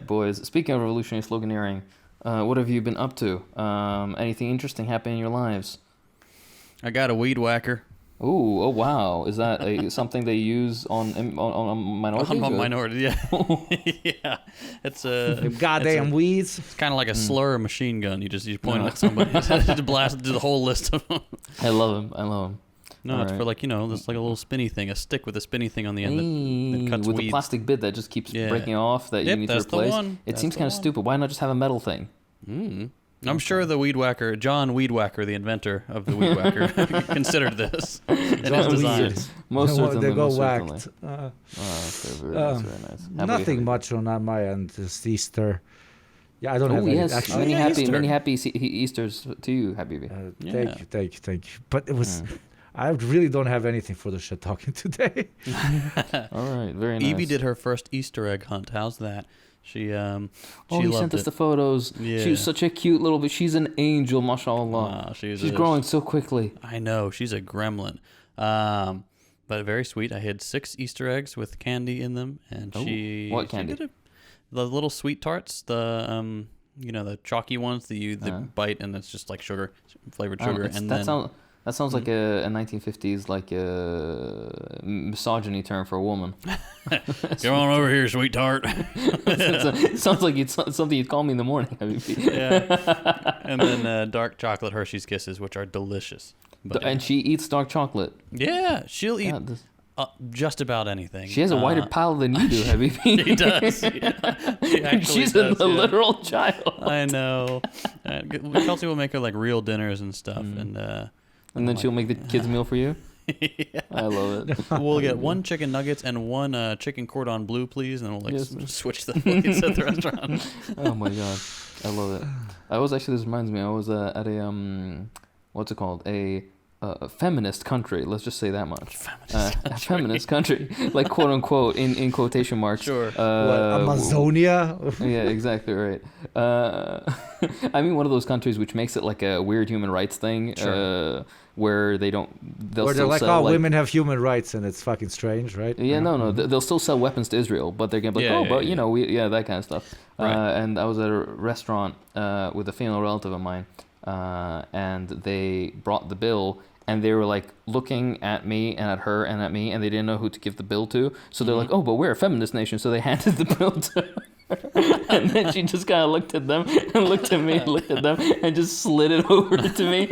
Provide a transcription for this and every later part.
boys. Speaking of revolutionary sloganeering, what have you been up to? Anything interesting happening in your lives? I got a weed whacker. Ooh, oh wow! Is that something they use on minorities? On minorities, yeah. Yeah. It's a goddamn weeds. It's kind of like a slur machine gun. You point it at somebody, just blast it to the whole list of them. I love him. No, it's for like there's like a little spinny thing, a stick with a spinny thing on the end that cuts with weeds. a plastic bit that just keeps breaking off that you need to replace. The one. It seems kind of stupid. Why not just have a metal thing? I'm sure the weed whacker, John Weed Whacker, the inventor of the weed whacker, considered this in his design. Most certainly. They go whacked. Very nice. Nothing much on my end. It's Easter. Yeah, I don't have any. Yes. Actually, Many happy Easters to you, Habibi. Thank you. But it was. I really don't have anything for the shit talking today. All right, very nice. Evie did her first Easter egg hunt. How's that? She you loved sent us it. The photos. Yeah. She was such a cute little bit. She's an angel, mashallah. She's growing so quickly. I know, she's a gremlin. But very sweet. I hid 6 Easter eggs with candy in them, and what candy? The little sweet tarts, the the chalky ones that you bite, and it's just like sugar, flavored sugar. That sounds like a 1950s like a misogyny term for a woman. Come on over here, sweet tart. It sounds like it's something you'd call me in the morning. Yeah. And then dark chocolate Hershey's Kisses, which are delicious. And she eats dark chocolate. Yeah, she'll eat just about anything. She has a wider palate than you do, Habibi. She does. Yeah. She's a literal child. I know. Kelsey will make her like real dinners and stuff, and then she'll make the kids' meal for you? Yeah. I love it. We'll get 1 chicken nuggets and 1 chicken cordon bleu, please, and then we'll switch the plates at the restaurant. Oh my god, I love it. This reminds me, I was at a what's it called? A feminist country. Let's just say that much. Feminist country, like quote unquote in quotation marks. Sure. Amazonia. Yeah, exactly right. I mean, one of those countries which makes it like a weird human rights thing. Sure. Where they're like, women have human rights, and it's fucking strange, right? Yeah, no, they'll still sell weapons to Israel, but they're gonna be like, that kind of stuff. Right. And I was at a restaurant with a female relative of mine, and they brought the bill, and they were like looking at me and at her and at me, and they didn't know who to give the bill to. So they're like, "Oh, but we're a feminist nation," so they handed the bill to her. And then she just kind of looked at them and looked at me and looked at them and just slid it over to me.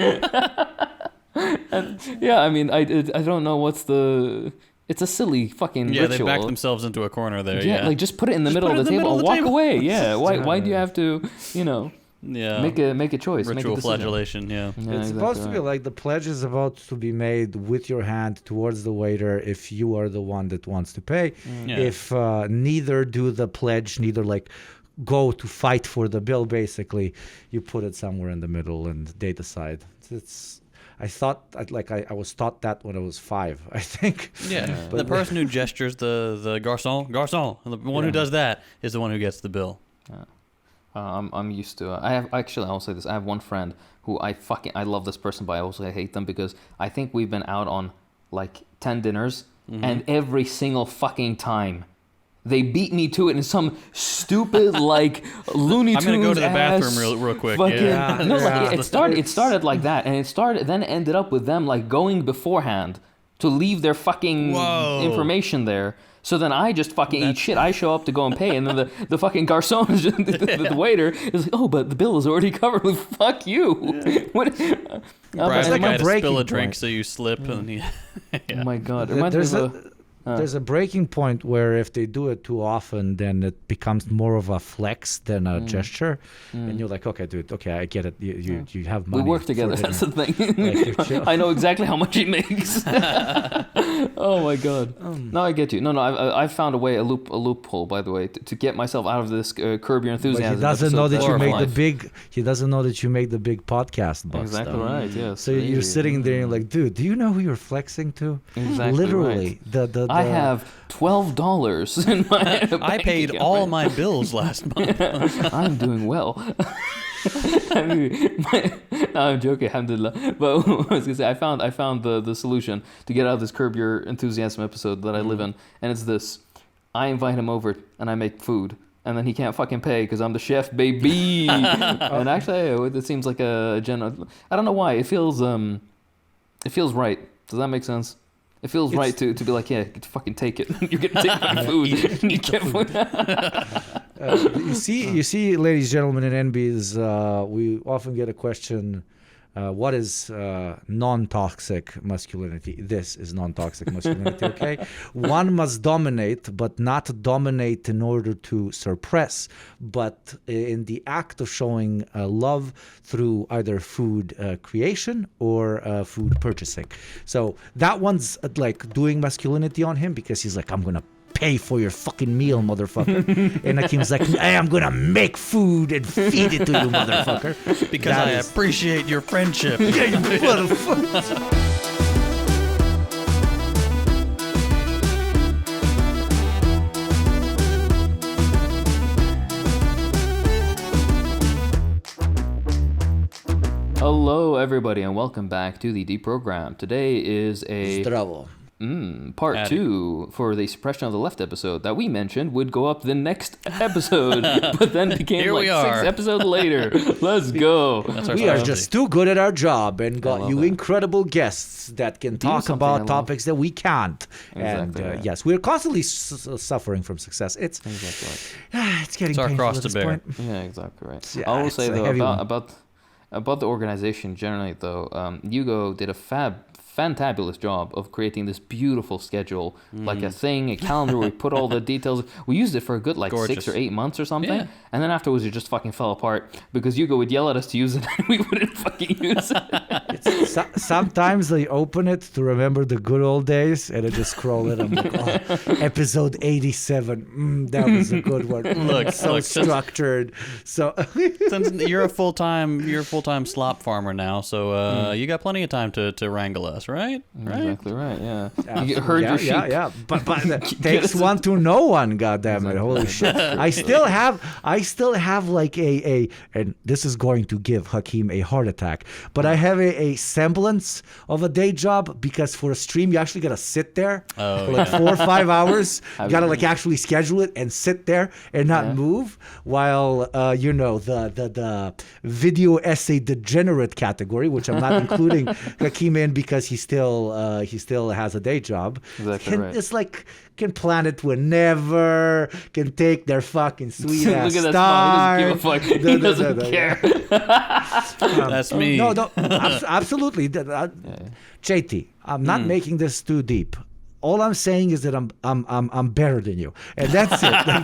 And yeah, I mean, I don't know what's it's a silly fucking ritual. Yeah, they backed themselves into a corner there. Yeah, like just put it in the middle of the table and walk away. Yeah, why do you have to, make a choice? Ritual flagellation. Yeah, it's supposed to be like the pledge is about to be made with your hand towards the waiter if you are the one that wants to pay. Yeah. If neither do the pledge, neither like go to fight for the bill. Basically, you put it somewhere in the middle and they decide. I was taught that when I was 5, I think. Yeah, but the person who gestures the garçon, the one who does that is the one who gets the bill. Yeah. I'm used to. I'll say this. I have one friend who I love this person, but I also hate them because I think we've been out on like 10 dinners, and every single fucking time they beat me to it in some stupid like Looney Tunes. I'm gonna go to the bathroom real quick. It started like that, and then ended up with them like going beforehand to leave their fucking information there. So then I just fucking eat shit. I show up to go and pay, and then the fucking garçon, the waiter, is like, "Oh, but the bill is already covered." Like, fuck you. Yeah. What? It's like a spill a drink, so you slip, and oh my god! There's a breaking point where if they do it too often, then it becomes more of a flex than a gesture, and you're like, okay, dude, okay, I get it. You have money. We work together. That's the thing. I know exactly how much he makes. Oh my god. No, I get you. No, I found a loophole, by the way, to get myself out of this Curb Your Enthusiasm. But he doesn't know that you make the big. He doesn't know that you make the big podcast bust. Exactly right. Yes. So you're sitting there and you're like, dude, do you know who you're flexing to? Exactly. Literally, right. I have $12 in my I paid account. all my bills last month. I'm doing well. I'm joking, alhamdulillah. But I was gonna say, I found the solution to get out of this Curb Your Enthusiasm episode that I live in, and it's this: I invite him over and I make food, and then he can't fucking pay because I'm the chef, baby. And actually, it seems like a general. I don't know why it feels right. Does that make sense? It feels right to be like, yeah, fucking take it. You're gonna take my food. You can't. You see, ladies and gentlemen, in NBs, we often get a question. What is non-toxic masculinity? This is non-toxic masculinity, okay? One must dominate, but not dominate in order to suppress, but in the act of showing love through either food creation or food purchasing. So that one's like doing masculinity on him because he's like, I'm going to pay for your fucking meal, motherfucker. And Akim's like, hey, I'm gonna make food and feed it to you, motherfucker. Because I appreciate your friendship. Yeah, you motherfucker. Hello, everybody, and welcome back to the Deprogram. Today is a Zdravo. Part 2 for the Suppression of the Left episode that we mentioned would go up the next episode, but then became like 6 episodes later. Let's go. We are just too good at our job and got you incredible guests that can talk about topics that we can't. Exactly, and yes, we're constantly suffering from success. It's getting painful cross at this to bear. point. Yeah, exactly right. Yeah, I will say though about the organization generally though, Hugo did a fantabulous job of creating this beautiful schedule, like a calendar where we put all the details. We used it for a good Gorgeous. 6 or 8 months or something, and then afterwards it just fucking fell apart because Hugo would yell at us to use it and we wouldn't fucking use it. Sometimes I open it to remember the good old days and I just scroll it. I'm like, oh, episode 87. That was a good one. Look, structured. So since you're a full-time slop farmer now, so you got plenty of time to wrangle us. Right? Exactly right. Yeah. You herd your sheep. Yeah. But it takes one to know one. Goddamn it! Holy shit! I still have like and this is going to give Hakeem a heart attack. But I have a semblance of a day job because for a stream you actually gotta sit there for like 4 or 5 hours. You gotta like actually schedule it and sit there and not move while the video essay degenerate category, which I'm not including Hakeem in because he still has a day job. Exactly right. It's like can plan it whenever, can take their fucking sweet ass Look at time. He doesn't give a fuck. He doesn't care. That's me. No, absolutely. JT, I'm not making this too deep. All I'm saying is that I'm better than you, and that's it. I'm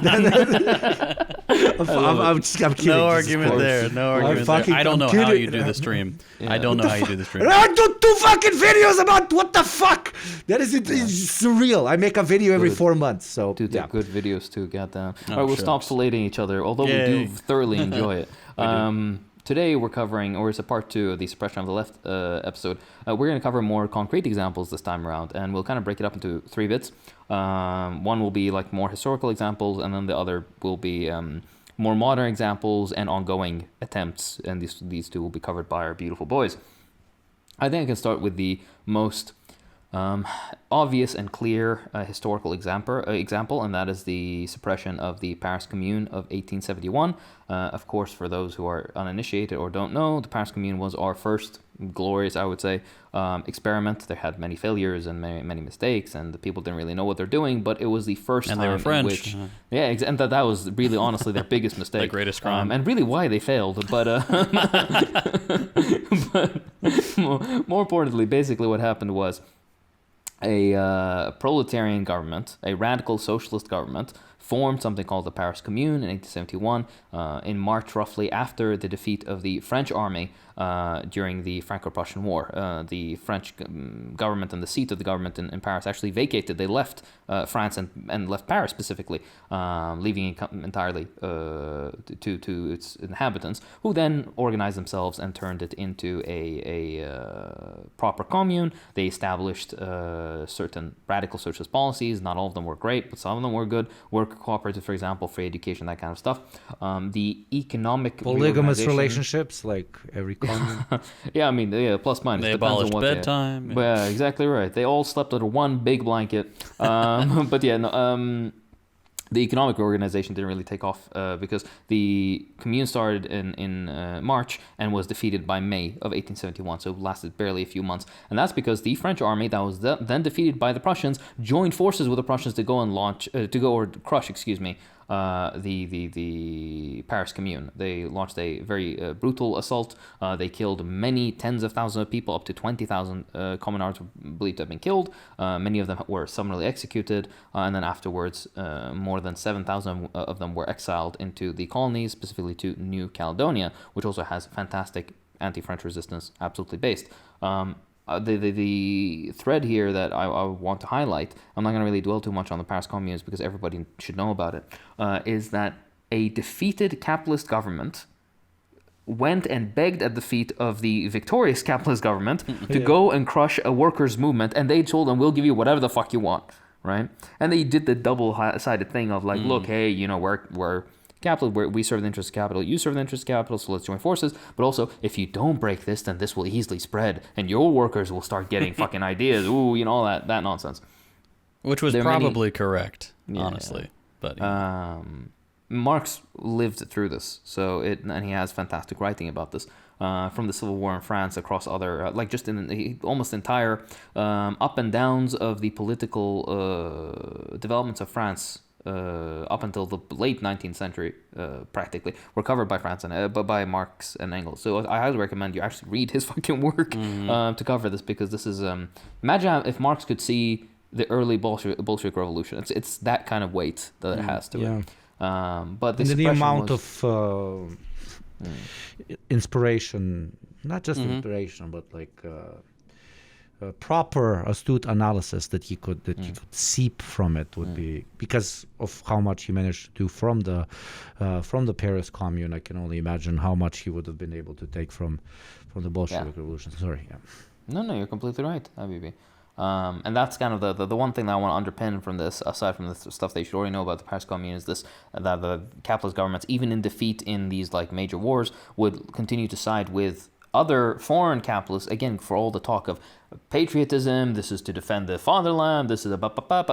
kidding. No argument there. No argument there. I don't know how you do the stream. I don't know how you do the stream. I do 2 fucking videos about what the fuck. That is it's surreal. I make a video every 4 months. So dude, they're good videos too. Goddamn. All right, we'll stop filleting each other. Although we do thoroughly enjoy it. Today we're covering, or it's a part 2 of the Suppression of the Left episode. We're going to cover more concrete examples this time around, and we'll kind of break it up into 3 bits. One will be like more historical examples, and then the other will be more modern examples and ongoing attempts, and these 2 will be covered by our beautiful boys. I think I can start with the most obvious and clear historical example, and that is the suppression of the Paris Commune of 1871. Of course, for those who are uninitiated or don't know, the Paris Commune was our first glorious, I would say, experiment. They had many failures and many mistakes, and the people didn't really know what they're doing, but it was the first time they were French. In which... and that was really, honestly, their biggest mistake. The greatest crime. And really why they failed, but more importantly, basically what happened was a proletarian government, a radical socialist government, formed something called the Paris Commune in 1871 in March, roughly after the defeat of the French army during the Franco-Prussian War. The French government and the seat of the government in Paris actually vacated. They left France and left Paris specifically, leaving it entirely to its inhabitants, who then organized themselves and turned it into a proper commune. They established certain radical socialist policies. Not all of them were great, but some of them were good. Worker cooperative, for example, free education, that kind of stuff. The economic polygamous relationships, like every commune. Yeah, I mean, plus minus. They abolished bedtime. Yeah, exactly right. They all slept under one big blanket. But yeah, no, the economic organization didn't really take off because the Commune started in March and was defeated by May of 1871, so it lasted barely a few months. And that's because the French army that was then defeated by the Prussians joined forces with the Prussians to go and crush, the Paris Commune. They launched a very brutal assault. They killed many tens of thousands of people, up to 20,000 communards were believed to have been killed. Many of them were summarily executed, and then afterwards, more than 7,000 of them were exiled into the colonies, specifically to New Caledonia, which also has fantastic anti-French resistance, absolutely based. The thread here that I want to highlight, I'm not going to really dwell too much on the Paris Communes because everybody should know about it, is that a defeated capitalist government went and begged at the feet of the victorious capitalist government to go and crush a workers' movement, and they told them, we'll give you whatever the fuck you want, right? And they did the double-sided thing of like, look, hey, we're capital, we serve the interest of capital, you serve the interest of capital, so let's join forces. But also, if you don't break this, then this will easily spread, and your workers will start getting fucking ideas, all that nonsense. Which was probably correct, honestly. Yeah. But Marx lived through this, and he has fantastic writing about this. From the Civil War in France across other, just in the almost entire up and downs of the political developments of France up until the late 19th century, practically, were covered by France and by Marx and Engels. So I highly recommend you actually read his fucking work to cover this, because this is imagine if Marx could see the early Bolshevik Revolution. It's that kind of weight that it has to it. But the amount of inspiration, not just inspiration, but proper, astute analysis that you could seep from it would be, because of how much he managed to do from the Paris Commune. I can only imagine how much he would have been able to take from the Bolshevik Revolution. Sorry. Yeah. No, you're completely right, Habibi. And that's kind of the one thing that I want to underpin from this, aside from the stuff that you should already know about the Paris Commune, is this, that the capitalist governments, even in defeat in these major wars, would continue to side with other foreign capitalists, again, for all the talk of patriotism, this is to defend the fatherland, this is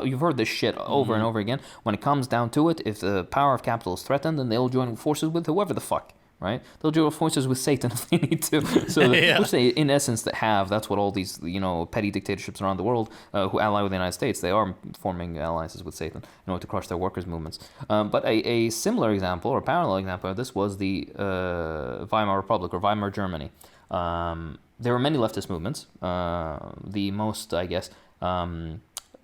you've heard this shit over and over again. When it comes down to it, if the power of capital is threatened, then they'll join forces with whoever the fuck, right? They'll join forces with Satan if they need to. So which they, in essence, that's what all these, petty dictatorships around the world who ally with the United States, they are forming alliances with Satan in order to crush their workers' movements. But a similar example, or parallel example of this, was the Weimar Republic, or Weimar Germany. There were many leftist movements. The most, I guess,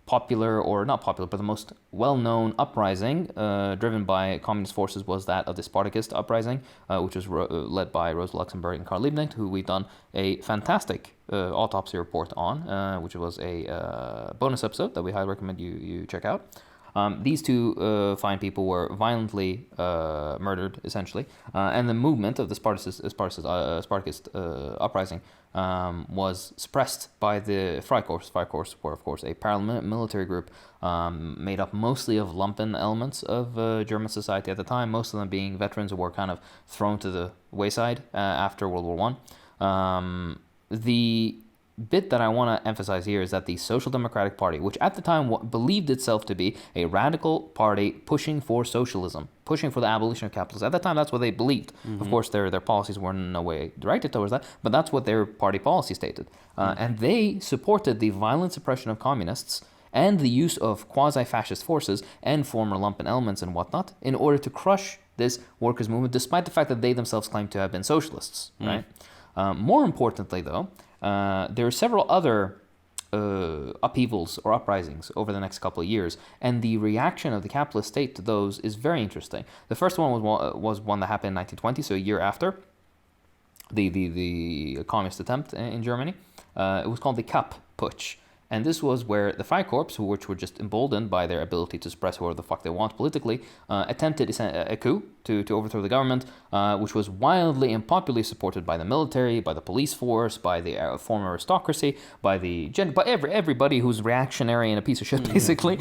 popular, or not popular, but the most well-known uprising driven by communist forces was that of the Spartacist uprising, which was led by Rosa Luxemburg and Karl Liebknecht, who we've done a fantastic autopsy report on, which was a bonus episode that we highly recommend you check out. These two fine people were violently murdered, essentially, and the movement of the Spartacist uprising was suppressed by the Freikorps. Freikorps were, of course, a paramilitary group made up mostly of lumpen elements of German society at the time, most of them being veterans who were kind of thrown to the wayside after World War I. The bit that I want to emphasize here is that the Social Democratic Party, which at the time believed itself to be a radical party pushing for socialism, pushing for the abolition of capitalism. At that time, that's what they believed. Of course, their policies were in no way directed towards that, but that's what their party policy stated. And they supported the violent suppression of communists and the use of quasi-fascist forces and former lumpen elements and whatnot in order to crush this workers' movement, despite the fact that they themselves claimed to have been socialists, right? More importantly, though, there are several other upheavals or uprisings over the next couple of years, and the reaction of the capitalist state to those is very interesting. The first one was one that happened in 1920, so a year after the communist attempt in Germany. It was called the Kapp Putsch. And this was where the Freikorps, which were just emboldened by their ability to suppress whoever the fuck they want politically, attempted a coup to overthrow the government, which was wildly and popularly supported by the military, by the police force, by the former aristocracy, by everybody who's reactionary and a piece of shit, basically,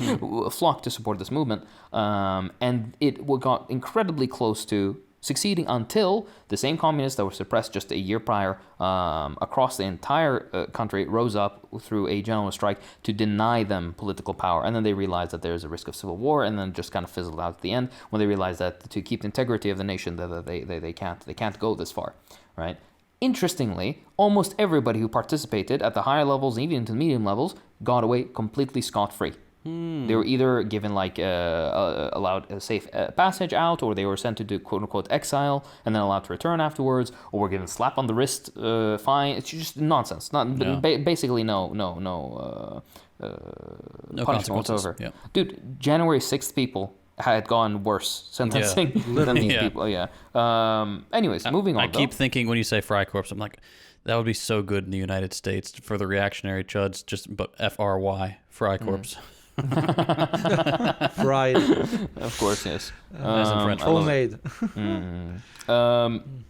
flocked to support this movement. And it got incredibly close to succeeding until the same communists that were suppressed just a year prior across the entire country rose up through a general strike to deny them political power. And then they realized that there's a risk of civil war, and then just kind of fizzled out at the end when they realized that to keep the integrity of the nation, that they can't go this far, right? Interestingly, almost everybody who participated at the higher levels, even into the medium levels, got away completely scot-free. They were either given allowed a safe passage out, or they were sent to do quote-unquote exile and then allowed to return afterwards, or were given a slap on the wrist fine. It's just nonsense. Basically no punishment whatsoever. Yeah. Dude, January 6th people had gone worse sentencing than these people. Yeah. Anyways, moving on. I keep thinking when you say Freikorps, I'm like, that would be so good in the United States for the reactionary chuds, but FRY, Freikorps. Fried. Of course, yes. As in French. Homemade.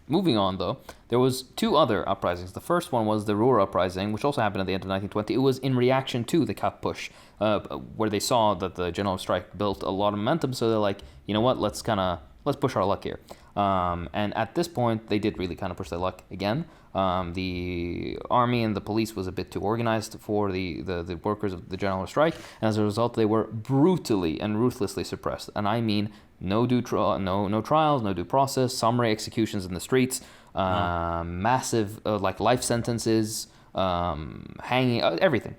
Moving on, though, there was two other uprisings. The first one was the Ruhr uprising, which also happened at the end of 1920. It was in reaction to the Kapp push, where they saw that the general strike built a lot of momentum. So they're like, you know what, let's push our luck here. And at this point, they did really kind of push their luck again. The army and the police was a bit too organized for the workers of the general strike, and as a result, they were brutally and ruthlessly suppressed. And I mean, no trials, no due process, summary executions in the streets, massive life sentences, hanging,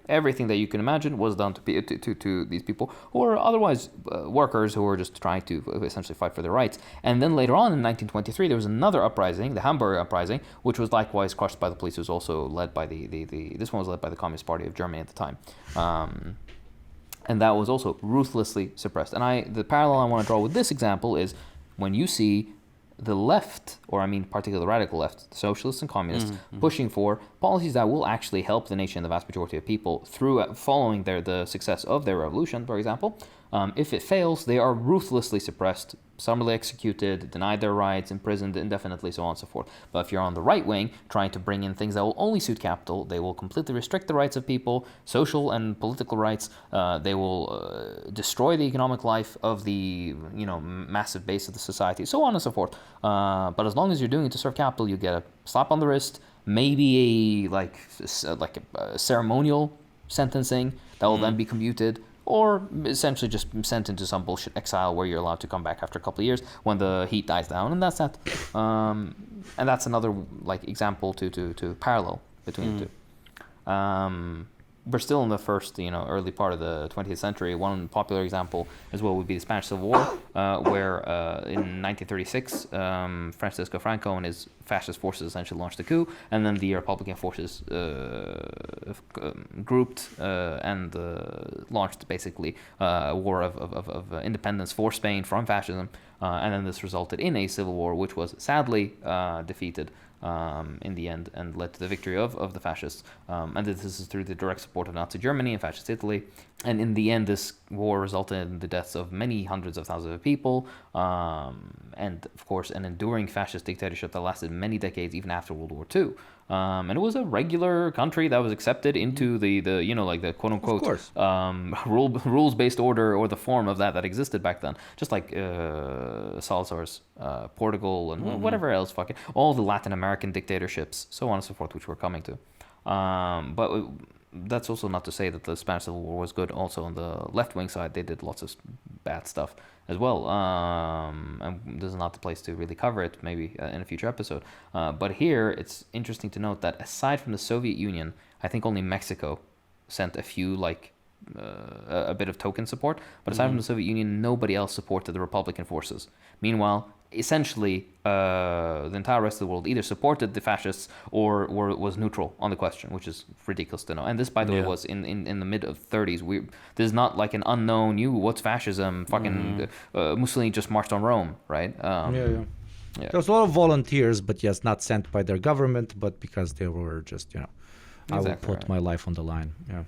everything that you can imagine was done to these people who were otherwise workers who were just trying to essentially fight for their rights. And then later on in 1923, there was another uprising, the Hamburg uprising, which was likewise crushed by the police. It was also led by this one was led by the Communist Party of Germany at the time. And that was also ruthlessly suppressed. And the parallel I want to draw with this example is when you see the left, or I mean particularly the radical left, the socialists and communists, pushing for policies that will actually help the nation and the vast majority of people through following the success of their revolution, for example. If it fails, they are ruthlessly suppressed, summarily executed, denied their rights, imprisoned indefinitely, so on and so forth. But if you're on the right wing, trying to bring in things that will only suit capital, they will completely restrict the rights of people, social and political rights. They will destroy the economic life of the massive base of the society, so on and so forth. But as long as you're doing it to serve capital, you get a slap on the wrist, maybe a ceremonial sentencing that will then be commuted, or essentially just sent into some bullshit exile where you're allowed to come back after a couple of years when the heat dies down, and that's that. And that's another example to parallel between the two. We're still in the first, early part of the 20th century. One popular example as well would be the Spanish Civil War, where in 1936, Francisco Franco and his fascist forces essentially launched a coup, and then the Republican forces grouped and launched basically a war of independence for Spain from fascism, and then this resulted in a civil war, which was sadly defeated in the end and led to the victory of the fascists. And this is through the direct support of Nazi Germany and fascist Italy. And in the end, this war resulted in the deaths of many hundreds of thousands of people, and of course an enduring fascist dictatorship that lasted many decades even after World War II. And it was a regular country that was accepted into the quote unquote rules-based order, or the form of that existed back then, just like Salazar's Portugal and whatever else, all the Latin American dictatorships, so on and so forth, which we're coming to. But that's also not to say that the Spanish Civil War was good. Also on the left-wing side, they did lots of bad stuff as well. And this is not the place to really cover it, maybe in a future episode. But here, it's interesting to note that aside from the Soviet Union, I think only Mexico sent a few, a bit of token support. But aside from the Soviet Union, nobody else supported the Republican forces. Meanwhile, essentially, the entire rest of the world either supported the fascists or was neutral on the question, which is ridiculous to know. And this, by the way, was in the mid-30s. This is not like an unknown, what's fascism? Mussolini just marched on Rome, right? Yeah. There was a lot of volunteers, but yes, not sent by their government, but because they were just, I will put my life on the line. Yeah.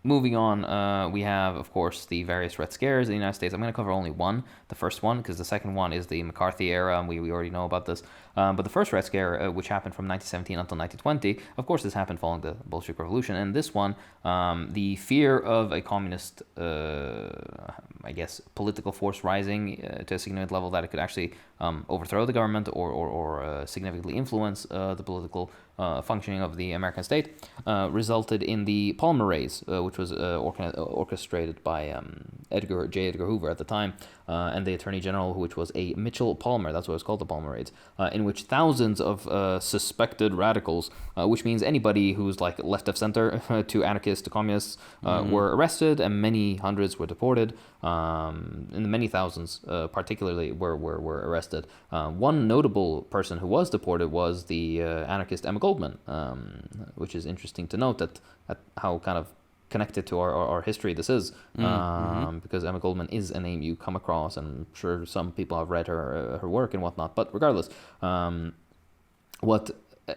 moving on, we have, of course, the various Red Scares in the United States. I'm going to cover only one, the first one, because the second one is the McCarthy era, and we already know about this. But the first Red Scare, which happened from 1917 until 1920, of course, this happened following the Bolshevik Revolution. And this one, the fear of a communist, I guess, political force rising to a significant level that it could actually overthrow the government or significantly influence the political functioning of the American state, resulted in the Palmer Raids, which was orchestrated by Edgar Hoover at the time, and the Attorney General, which was a Mitchell Palmer. That's what it's called, the Palmer Raids, in which thousands of suspected radicals, which means anybody who's like left of center to anarchists to communists, were arrested, and many hundreds were deported, and many thousands, particularly, were arrested. One notable person who was deported was the anarchist Emma Goldman, which is interesting to note that how kind of connected to our history this is, because Emma Goldman is a name you come across, and I'm sure some people have read her work and whatnot. But regardless, what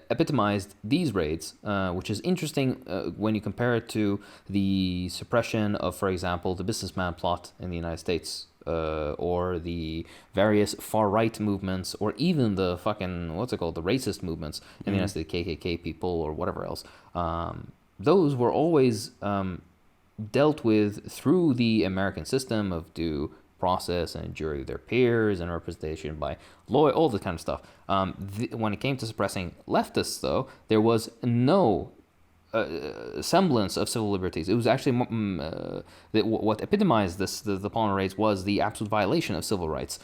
epitomized these raids, which is interesting when you compare it to the suppression of, for example, the businessman plot in the United States, or the various far-right movements, or even the fucking, the racist movements in the United States, KKK people or whatever else. Those were always dealt with through the American system of due process and jury of their peers and representation by law, all this kind of stuff. When it came to suppressing leftists, though, there was no semblance of civil liberties. It was actually what epitomized this, the Palmer Raids, was the absolute violation of civil rights.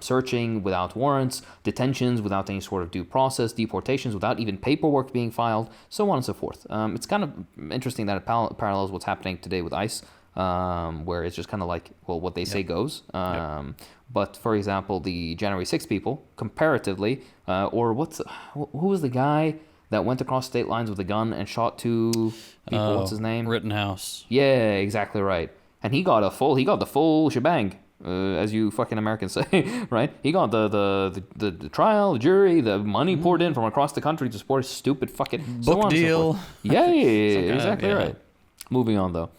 Searching without warrants, detentions without any sort of due process, deportations without even paperwork being filed, so on and so forth. It's kind of interesting that it parallels what's happening today with ICE, where it's just kind of like, well, what they say goes. But for example, the January 6th people, comparatively, or who was the guy that went across state lines with a gun and shot two people? What's his name? Rittenhouse. Yeah, exactly right. And he got the full shebang, as you fucking Americans say, right? He got the trial, the jury, the money poured in from across the country to support his stupid fucking book deal. Yeah, exactly right. Moving on though,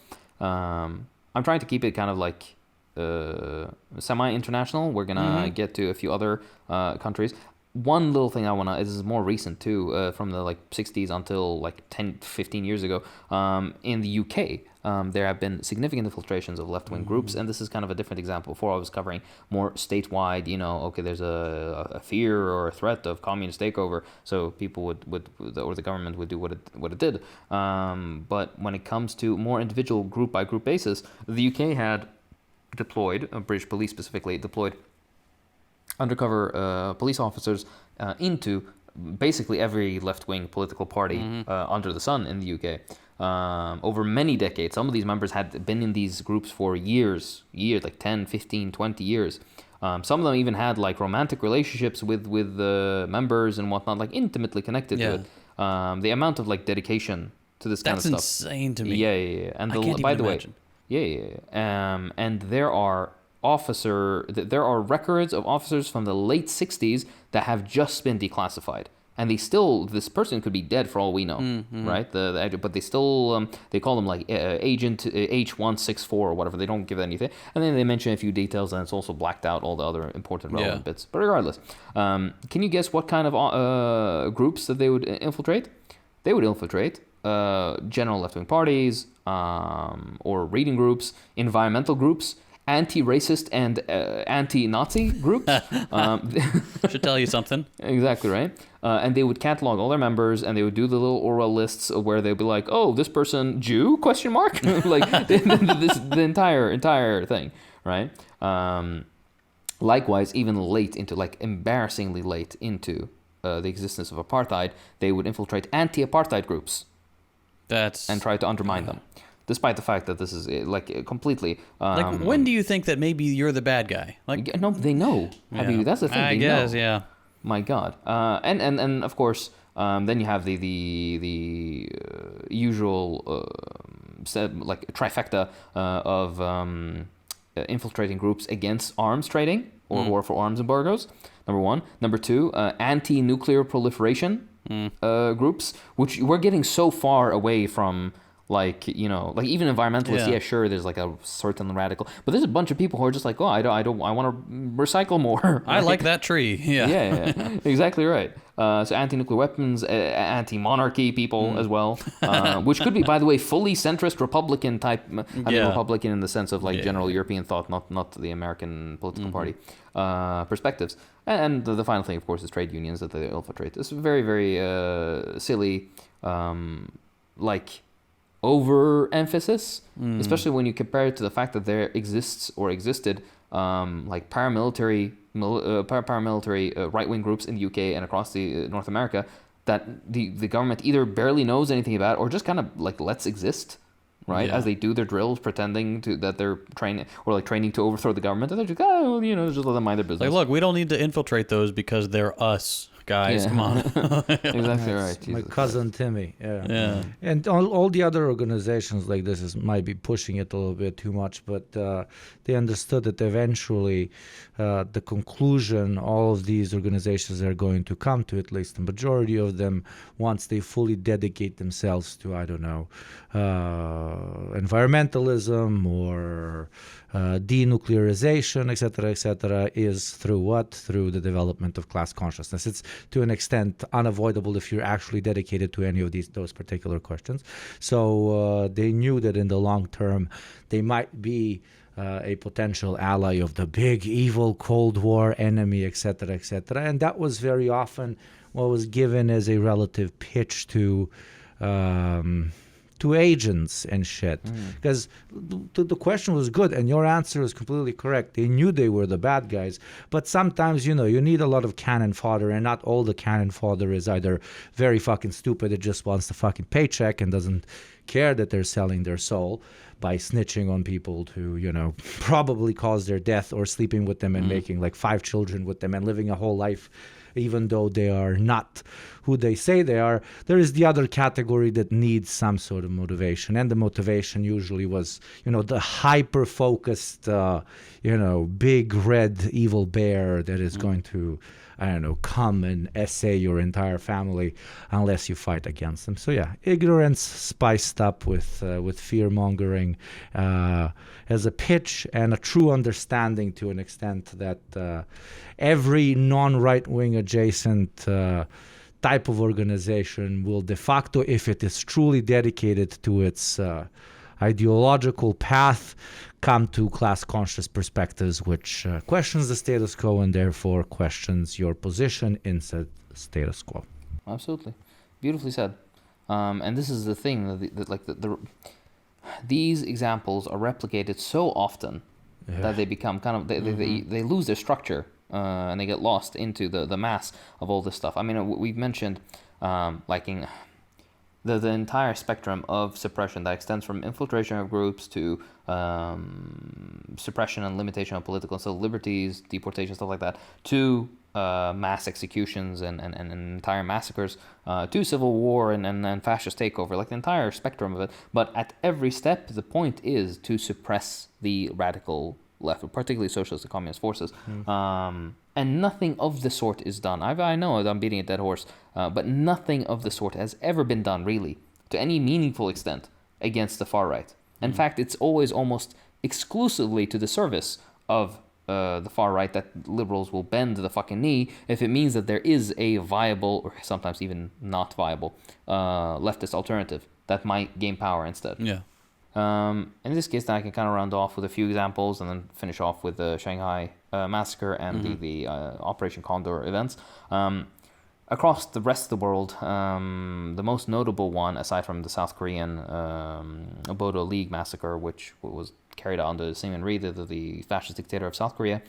I'm trying to keep it kind of like semi-international. We're gonna get to a few other countries. One little thing this is more recent too, from the like 60s until like 10, 15 years ago. In the UK, there have been significant infiltrations of left-wing groups, and this is kind of a different example. Before I was covering more statewide, there's a fear or a threat of communist takeover, so people would or the government would do what it did. But when it comes to more individual group-by-group basis, the UK had deployed, British police specifically, deployed undercover police officers into basically every left-wing political party under the sun in the UK over many decades. Some of these members had been in these groups for years, like 10, 15, 20 years. Some of them even had like romantic relationships with members and whatnot, like intimately connected to it. The amount of like dedication to this kind of stuff. That's insane to me. Yeah. And I can't even imagine. And there are records of officers from the late 60s that have just been declassified, and this person could be dead for all we know, right? But they still they call them like Agent H164 or whatever. They don't give anything, and then they mention a few details, and it's also blacked out all the other important relevant bits. But regardless, can you guess what kind of groups that they would infiltrate? They would infiltrate general left-wing parties, or reading groups, environmental groups, anti-racist and anti-Nazi groups. Should tell you something. Exactly right. And they would catalog all their members, and they would do the little oral lists where they'd be like, "Oh, this person Jew?" ? Like the entire thing, right? Likewise, even embarrassingly late into the existence of apartheid, they would infiltrate anti-apartheid groups. And try to undermine them. Despite the fact that this is like completely. When do you think that maybe you're the bad guy? Like, no, they know. Yeah. That's the thing. I guess, yeah. My God. And of course, then you have the usual trifecta of infiltrating groups against arms trading or for arms embargoes. Number one. Number two, anti-nuclear proliferation groups, which we're getting so far away from like, you know, like even environmentalists, yeah, sure, there's like a certain radical, but there's a bunch of people who are just like, oh, I want to recycle more. Right? I like that tree. Yeah, exactly right. So anti-nuclear weapons, anti-monarchy people as well, which could be, by the way, fully centrist Republican type. I mean, Republican in the sense of like general European thought, not the American political party perspectives. And the final thing, of course, is trade unions that they infiltrate. It's very, very silly, like overemphasis, especially when you compare it to the fact that there exists or existed like paramilitary right-wing groups in the UK and across the North America that the government either barely knows anything about or just kind of like lets exist, right? As they do their drills, pretending that they're training to overthrow the government, and they're just just let them mind their business. Like, look, we don't need to infiltrate those because they're us. Guys, come on. Exactly right. My cousin Timmy. Yeah. And all the other organizations like this might be pushing it a little bit too much, but they understood that eventually the conclusion all of these organizations are going to come to, at least the majority of them, once they fully dedicate themselves to, I don't know, environmentalism or denuclearization, etc., is through what? Through the development of class consciousness. It's to an extent unavoidable if you're actually dedicated to any of those particular questions. So they knew that in the long term they might be a potential ally of the big evil Cold War enemy, etc., and that was very often what was given as a relative pitch to agents and shit, because the question was good and your answer is completely correct. They knew they were the bad guys, but sometimes you need a lot of cannon fodder, and not all the cannon fodder is either very fucking stupid, it just wants the fucking paycheck and doesn't care that they're selling their soul by snitching on people to probably cause their death, or sleeping with them and making like 5 children with them and living a whole life even though they are not who they say they are. There is the other category that needs some sort of motivation, and the motivation usually was, the hyper-focused, big red evil bear that is going to, come and essay your entire family unless you fight against them. So yeah, ignorance spiced up with fear-mongering as a pitch, and a true understanding to an extent that every non-right-wing adjacent type of organization will de facto, if it is truly dedicated to its ideological path, come to class-conscious perspectives, which questions the status quo and therefore questions your position in said status quo. Absolutely, beautifully said. And this is the thing that these examples are replicated so often that they become kind of they lose their structure and they get lost into the mass of all this stuff. I mean, we've mentioned in the entire spectrum of suppression that extends from infiltration of groups to suppression and limitation of political and civil liberties, deportation, stuff like that, to mass executions and entire massacres, to civil war and fascist takeover, like the entire spectrum of it. But at every step, the point is to suppress the radical left, particularly socialist and communist forces. And nothing of the sort is done. I know I'm beating a dead horse, but nothing of the sort has ever been done, really, to any meaningful extent, against the far right. In fact, it's always almost exclusively to the service of the far right that liberals will bend the fucking knee if it means that there is a viable, or sometimes even not viable, leftist alternative that might gain power instead. Yeah. In this case, then I can kind of round off with a few examples and then finish off with the Shanghai massacre and the Operation Condor events. Across the rest of the world, the most notable one, aside from the South Korean Bodo League massacre, which was carried out under Syngman Rhee, the fascist dictator of South Korea,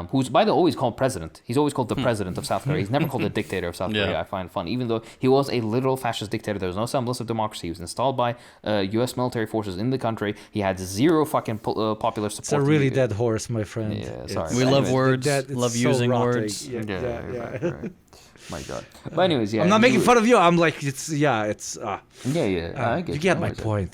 who's, by the way, always called president. He's always called the president of South Korea. He's never called the dictator of South Korea. I find fun. Even though he was a literal fascist dictator, there was no semblance of democracy. He was installed by U.S. military forces in the country. He had zero fucking popular support. It's a really dead horse, my friend. Yeah, sorry. We love words, love using words. Yeah. Right. My God. But anyways, yeah. I'm not making fun of you. I'm like, it's. I get you get my point.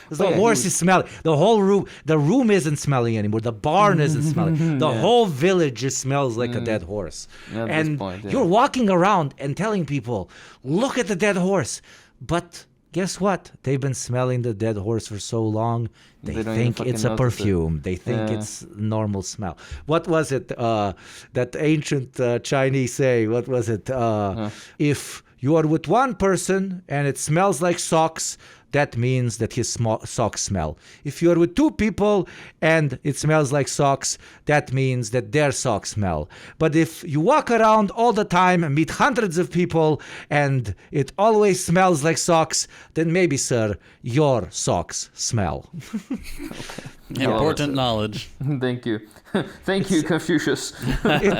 The horse is smelly. The whole room, the room isn't smelly anymore. The barn isn't smelly. The whole village just smells like a dead horse. And you're walking around and telling people, look at the dead horse. But guess what? They've been smelling the dead horse for so long, they think it's a perfume. They think it's normal smell. What was it? That ancient Chinese say, what was it? If you are with one person and it smells like socks, that means that his socks smell. If you're with two people and it smells like socks, that means that their socks smell. But if you walk around all the time and meet hundreds of people and it always smells like socks, then maybe, sir, your socks smell. Important knowledge. Thank you. Thank you, Confucius.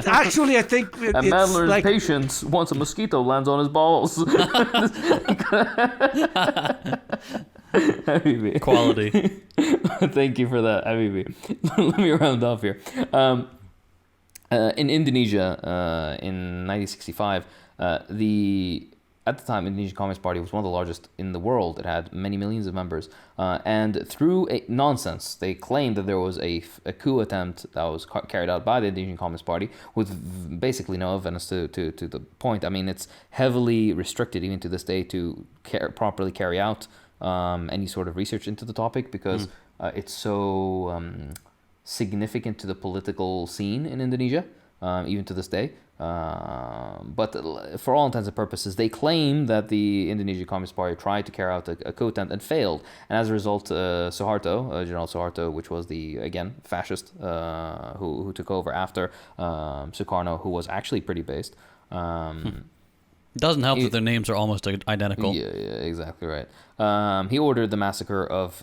Actually, I think a man learns like patience once a mosquito lands on his balls. Quality. Thank you for that, Habibi. Let me round off here. In Indonesia, in 1965, at the time, Indonesian Communist Party was one of the largest in the world. It had many millions of members. And through nonsense, they claimed that there was a coup attempt that was carried out by the Indonesian Communist Party with basically no evidence to the point. I mean, it's heavily restricted even to this day to properly carry out any sort of research into the topic because it's so significant to the political scene in Indonesia, even to this day. But for all intents and purposes, they claim that the Indonesian Communist Party tried to carry out a coup attempt and failed. And as a result, General Suharto, which was the, again, fascist who took over after Sukarno, who was actually pretty based. Doesn't help that their names are almost identical. Yeah, exactly right. He ordered the massacre of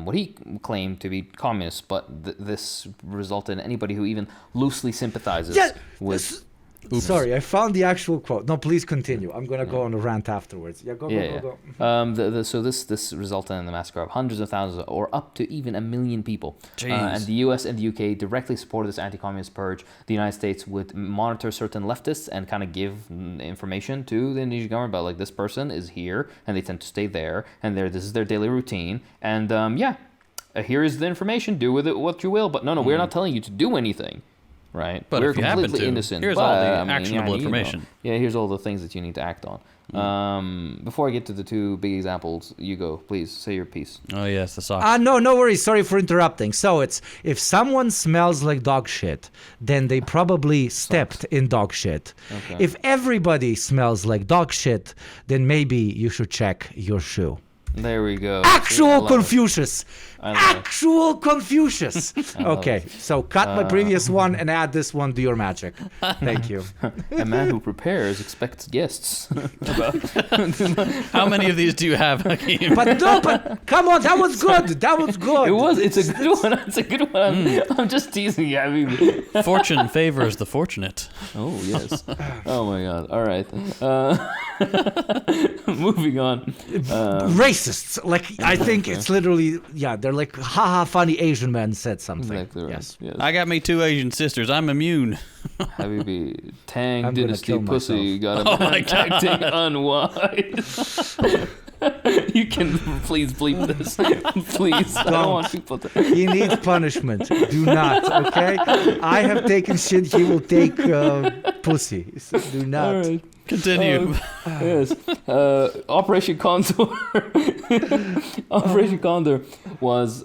what he claimed to be communists, but this resulted in anybody who even loosely sympathizes with... Oops. Sorry, I found the actual quote. No, please continue. I'm going to go on a rant afterwards. Go. So this resulted in the massacre of hundreds of thousands or up to even 1 million people. And the US and the UK directly supported this anti-communist purge. The United States would monitor certain leftists and kind of give information to the Indonesian government about like this person is here and they tend to stay there and this is their daily routine. And here is the information. Do with it what you will. But no, we're not telling you to do anything. Right, but we're if you completely happen to, innocent. Here's all the actionable information. Here's all the things that you need to act on. Before I get to the two big examples, you go. Please say your piece. Oh yes, the socks. No worries. Sorry for interrupting. So it's if someone smells like dog shit, then they probably stepped in dog shit. Okay. If everybody smells like dog shit, then maybe you should check your shoe. There we go. Actual Confucius. Actual Confucius. Okay, so cut my previous one and add this one to your magic. Thank you. A man who prepares expects guests. How many of these do you have, Hakeem? But come on, that was good. It's a good one. I'm just teasing you. I mean, fortune favors the fortunate. Oh, yes. Oh, my God. All right. Moving on. Racists. Like, I think it's literally, they're like, haha, funny Asian man said something. Exactly right. Yes. I got me 2 Asian sisters. I'm immune. Habibi, Tang Dynasty pussy got him acting unwise. You can please bleep this. Please. I don't want people to. He needs punishment. Do not, okay? I have taken shit, he will take pussy. So do not. All right. Continue. Yes. Operation Condor. Operation Condor was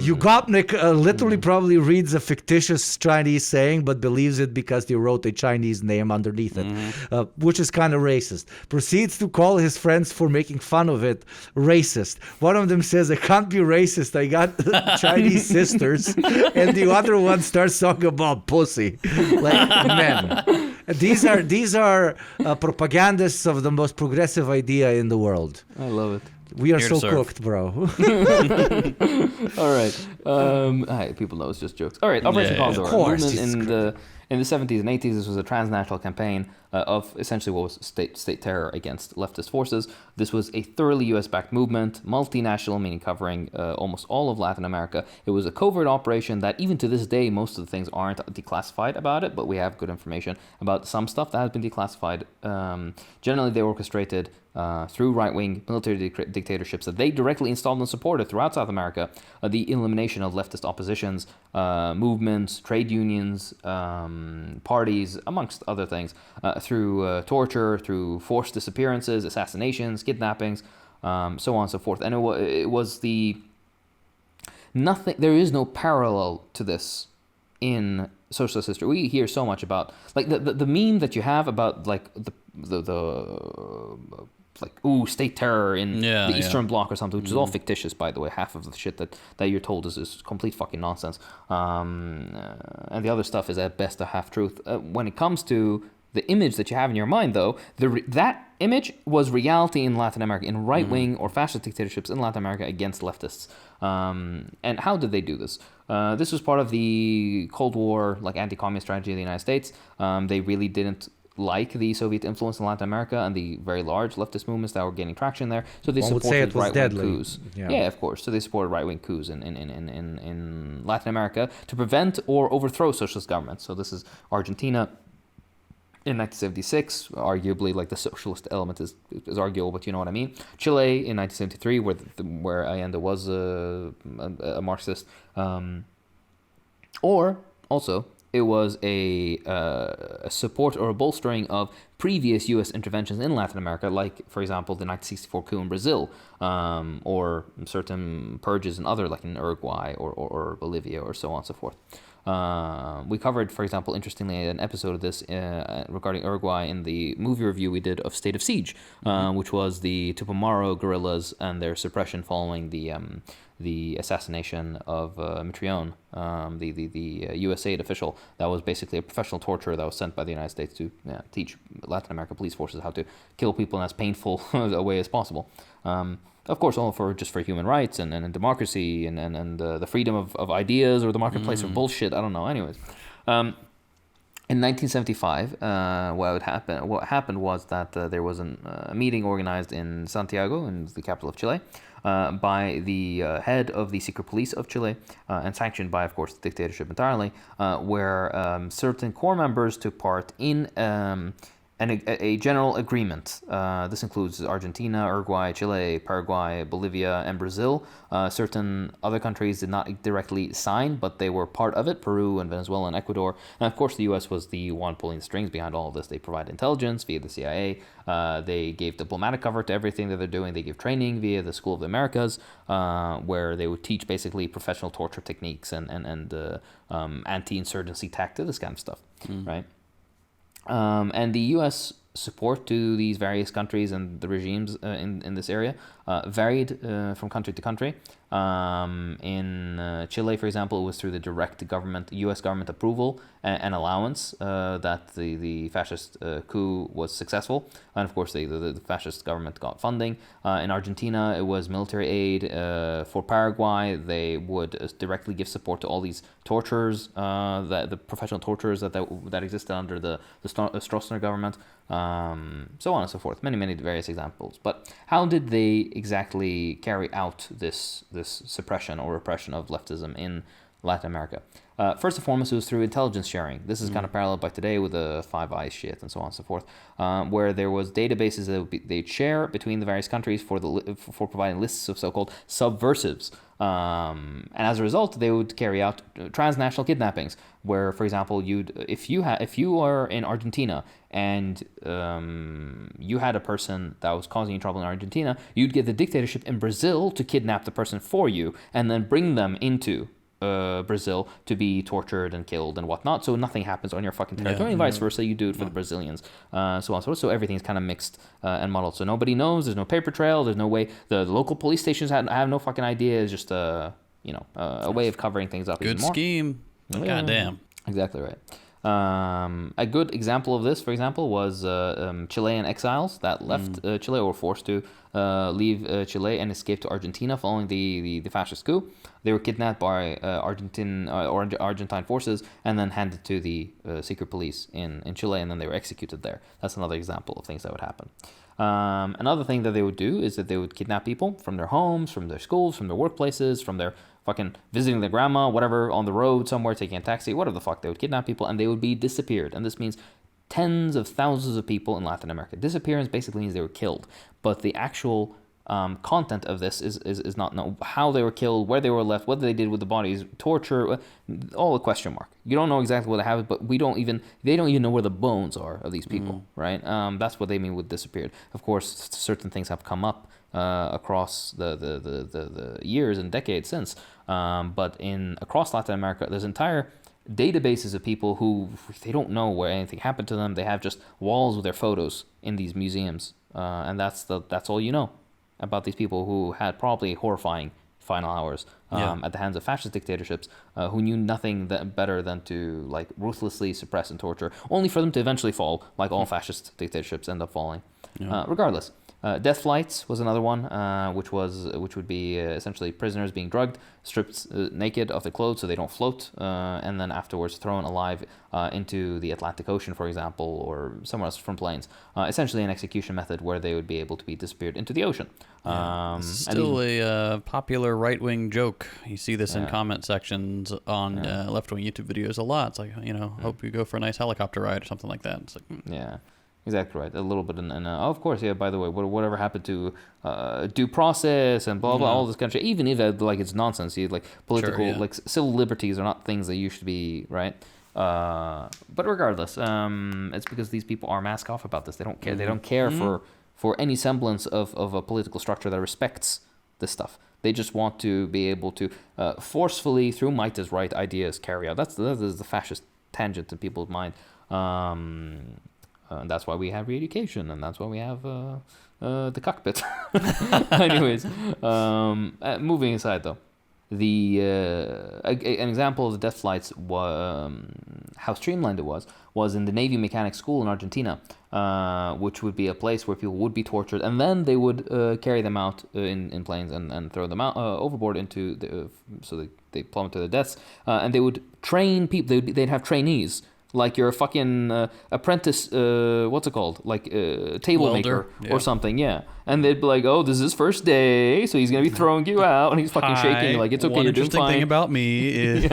Yugopnik literally probably reads a fictitious Chinese saying, but believes it because they wrote a Chinese name underneath it, which is kind of racist. Proceeds to call his friends for making fun of it racist. One of them says, I can't be racist. I got Chinese sisters. And the other one starts talking about pussy. Like, men. These are propagandists of the most progressive idea in the world. I love it. We are so cooked, bro. All right. People know it's just jokes. All right. Operation Condor. Of course. In the 70s and 80s, this was a transnational campaign of essentially what was state terror against leftist forces. This was a thoroughly U.S.-backed movement, multinational, meaning covering almost all of Latin America. It was a covert operation that even to this day, most of the things aren't declassified about it, but we have good information about some stuff that has been declassified. Generally, they orchestrated through right-wing military dictatorships that they directly installed and supported throughout South America, the elimination of leftist oppositions, movements, trade unions, parties, amongst other things, through torture, through forced disappearances, assassinations, kidnappings, so on and so forth. And it was there is no parallel to this in socialist history. We hear so much about, like, the meme that you have about, like, the state terror in the Eastern Bloc or something, which is all fictitious, by the way. Half of the shit that you're told is complete fucking nonsense. And the other stuff is at best a half truth. When it comes to the image that you have in your mind, though, that image was reality in Latin America, in right-wing or fascist dictatorships in Latin America against leftists. And how did they do this? This was part of the Cold War, like, anti-communist strategy of the United States. They really didn't like the Soviet influence in Latin America and the very large leftist movements that were gaining traction there. So they supported right-wing coups. Yeah, of course. So they supported right-wing coups in Latin America to prevent or overthrow socialist governments. So this is Argentina in 1976, arguably, like, the socialist element is arguable, but you know what I mean. Chile in 1973, where Allende was a Marxist, or also it was a support or a bolstering of previous U.S. interventions in Latin America, like, for example, the 1964 coup in Brazil, or certain purges in other, like in Uruguay or Bolivia, or so on and so forth. We covered, for example, interestingly, an episode of this regarding Uruguay in the movie review we did of State of Siege, which was the Tupamaro guerrillas and their suppression following the assassination of Mitrione, the USAID official that was basically a professional torturer that was sent by the United States to teach Latin American police forces how to kill people in as painful a way as possible. Of course, all for human rights and democracy and the freedom of ideas, or the marketplace of bullshit. I don't know. Anyways, in 1975, what happened was that there was a meeting organized in Santiago, in the capital of Chile, by the head of the secret police of Chile, and sanctioned by, of course, the dictatorship entirely, where certain core members took part in a general agreement. This includes Argentina, Uruguay, Chile, Paraguay, Bolivia, and Brazil. Certain other countries did not directly sign, but they were part of it: Peru and Venezuela and Ecuador. And of course, the U.S. was the one pulling the strings behind all of this. They provided intelligence via the CIA. They gave diplomatic cover to everything that they're doing. They gave training via the School of the Americas, where they would teach basically professional torture techniques and anti-insurgency tactics, this kind of stuff, right? And the U.S. support to these various countries and the regimes in this area varied from country to country. In Chile, for example, it was through the direct U.S. government approval and allowance that the fascist coup was successful. And of course, the fascist government got funding. In Argentina, it was military aid. For Paraguay, they would directly give support to all these torturers, the professional torturers that existed under the Stroessner government. So on and so forth. Many various examples. But how did they exactly carry out this suppression or repression of leftism in Latin America? First and foremost, it was through intelligence sharing. This is kind of paralleled by today with the Five Eyes shit and so on and so forth, where there was databases that they'd share between the various countries for providing lists of so-called subversives. And as a result, they would carry out transnational kidnappings, where, for example, if you are in Argentina and you had a person that was causing you trouble in Argentina, you'd get the dictatorship in Brazil to kidnap the person for you and then bring them into Brazil to be tortured and killed and whatnot, so nothing happens on your fucking territory, and vice versa. You do it for the Brazilians, so on and so forth. So everything's kind of mixed and muddled. So nobody knows. There's no paper trail. There's no way. The local police stations have no fucking idea. It's just a way of covering things up. Good scheme. Yeah. Goddamn. Exactly right. A good example of this, for example, was Chilean exiles that left Chile or were forced to leave Chile and escape to Argentina following the fascist coup. They were kidnapped by Argentine forces and then handed to the secret police in Chile, and then they were executed there. That's another example of things that would happen. Another thing that they would do is that they would kidnap people from their homes, from their schools, from their workplaces, from their fucking visiting their grandma, whatever, on the road somewhere, taking a taxi, whatever the fuck. They would kidnap people and they would be disappeared. And this means tens of thousands of people in Latin America. Disappearance basically means they were killed, but the actual content of this is not known. How they were killed, where they were left, what they did with the bodies, torture, all a question mark. You don't know exactly what happened, but they don't even know where the bones are of these people, right? That's what they mean with disappeared. Of course, certain things have come up across the years and decades since, but across Latin America, there's entire databases of people who they don't know where anything happened to them. They have just walls with their photos in these museums, and that's all you know about these people who had probably horrifying final hours at the hands of fascist dictatorships, who knew nothing better than to like ruthlessly suppress and torture, only for them to eventually fall, like all fascist dictatorships end up falling. Regardless, death flights was another one, which would be essentially prisoners being drugged, stripped naked of their clothes so they don't float, and then afterwards thrown alive into the Atlantic Ocean, for example, or somewhere else from planes. Essentially an execution method where they would be able to be disappeared into the ocean. Still a popular right-wing joke. You see this in comment sections on left-wing YouTube videos a lot. It's like, hope you go for a nice helicopter ride or something like that. It's like, yeah. Exactly right. A little bit, of course, yeah. By the way, whatever happened to due process and blah blah, all this kind of shit. Even if it's nonsense, like political, like civil liberties are not things that you should be, right? But regardless, it's because these people are mask off about this. They don't care. They don't care for any semblance of a political structure that respects this stuff. They just want to be able to forcefully, through might is right ideas, carry out. That is the fascist tangent in people's mind. And that's why we have re-education, and that's why we have the cockpit. Anyways, moving aside though, an example of the death flights, how streamlined it was in the Navy Mechanics School in Argentina, which would be a place where people would be tortured, and then they would carry them out in planes and throw them out overboard into so they plummet to their deaths, and they would train people. They'd have trainees. Like you're a fucking apprentice, what's it called? Like table maker or something, yeah. And they'd be like, oh, this is his first day, so he's going to be throwing you out. And he's fucking shaking like, it's okay, you're doing fine. One interesting thing about me is...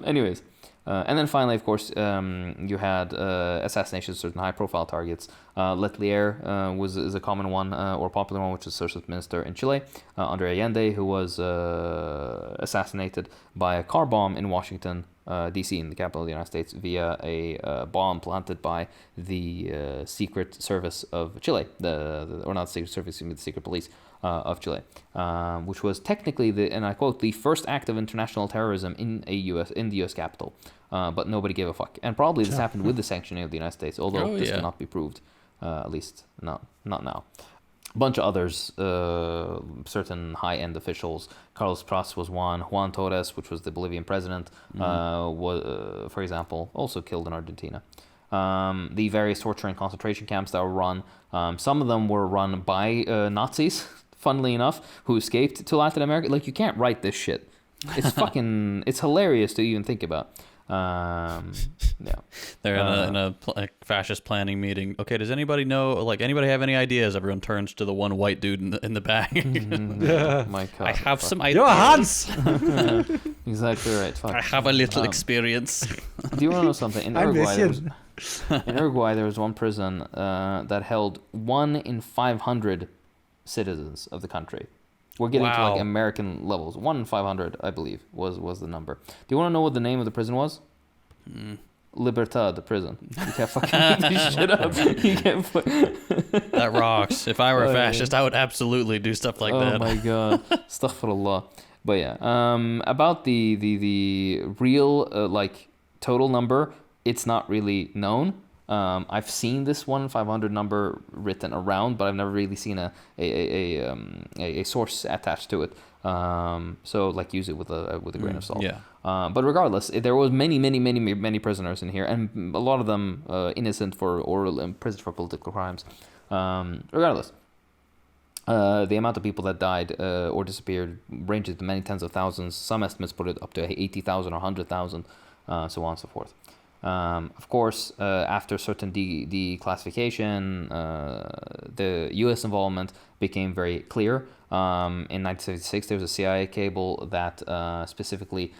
anyways. And then finally, of course, you had assassinations of certain high-profile targets. Letelier is a common one, or popular one, which is socialist minister in Chile, under Allende, who was assassinated by a car bomb in Washington, D.C., in the capital of the United States, via a bomb planted by the Secret Service of Chile, or not the Secret Service, the Secret Police of Chile, which was technically and I quote, the first act of international terrorism in the U.S. capital. But nobody gave a fuck. And probably this happened with the sanctioning of the United States, although this cannot be proved, at least not now. A bunch of others, certain high-end officials. Carlos Pras was one. Juan Torres, which was the Bolivian president, was, for example, also killed in Argentina. The various torture and concentration camps that were run, some of them were run by Nazis, funnily enough, who escaped to Latin America. Like, you can't write this shit. It's fucking... it's hilarious to even think about. They're in a fascist planning meeting. Okay, does anybody know? Like, anybody have any ideas? Everyone turns to the one white dude in the back. My God, I have some ideas. You're Hans. Exactly right. Fuck. I have a little experience. Do you want to know something? In Uruguay, there was one prison that held 1 in 500 citizens of the country. We're getting to like American levels. 1 in 500, I believe, was the number. Do you want to know what the name of the prison was? Libertad, the prison. You can't fucking make this shit up. You can't That rocks. If I were a fascist, I would absolutely do stuff like that. Oh my God. Astaghfirullah. But yeah, about the real like total number, it's not really known. I've seen this 1 in 500 number written around, but I've never really seen a source attached to it. So like use it with a grain of salt. Yeah. But regardless, there was many prisoners in here, and a lot of them innocent or imprisoned for political crimes. Regardless, the amount of people that died or disappeared ranges to many tens of thousands. Some estimates put it up to 80,000 or 100,000, so on and so forth. Of course, after certain declassification, the U.S. involvement became very clear. In 1976, there was a CIA cable that specifically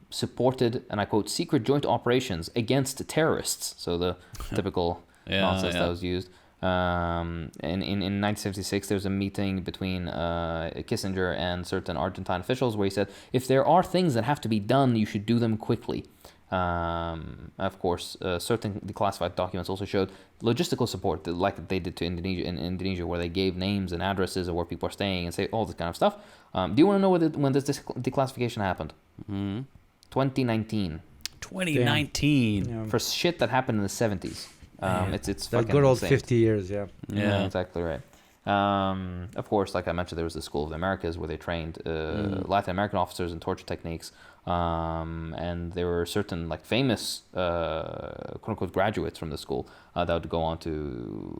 supported, and I quote, secret joint operations against terrorists. So the typical nonsense that was used. In 1976, there was a meeting between Kissinger and certain Argentine officials where he said, if there are things that have to be done, you should do them quickly. Of course, certain declassified documents also showed logistical support, like they did to Indonesia, where they gave names and addresses of where people are staying and say all this kind of stuff. Do you want to know when this declassification happened? 2019. 2019. Yeah. For shit that happened in the 70s. It's that fucking good old insane. 50 years, yeah. Yeah, exactly right. Of course, like I mentioned, there was the School of the Americas where they trained Latin American officers in torture techniques, and there were certain like famous quote unquote graduates from the school that would go on to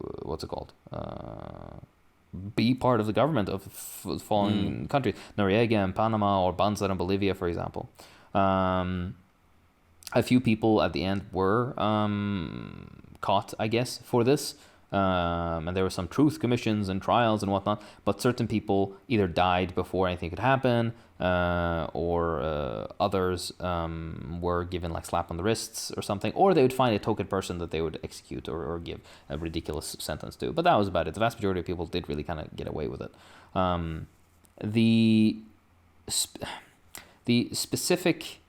be part of the government of following countries, Noriega in Panama or Banzer in Bolivia, for example. A few people at the end were caught, I guess, for this. And there were some truth commissions and trials and whatnot, but certain people either died before anything could happen, or others were given like slap on the wrists or something, or they would find a token person that they would execute or give a ridiculous sentence to. But that was about it. The vast majority of people did really kind of get away with it. The specific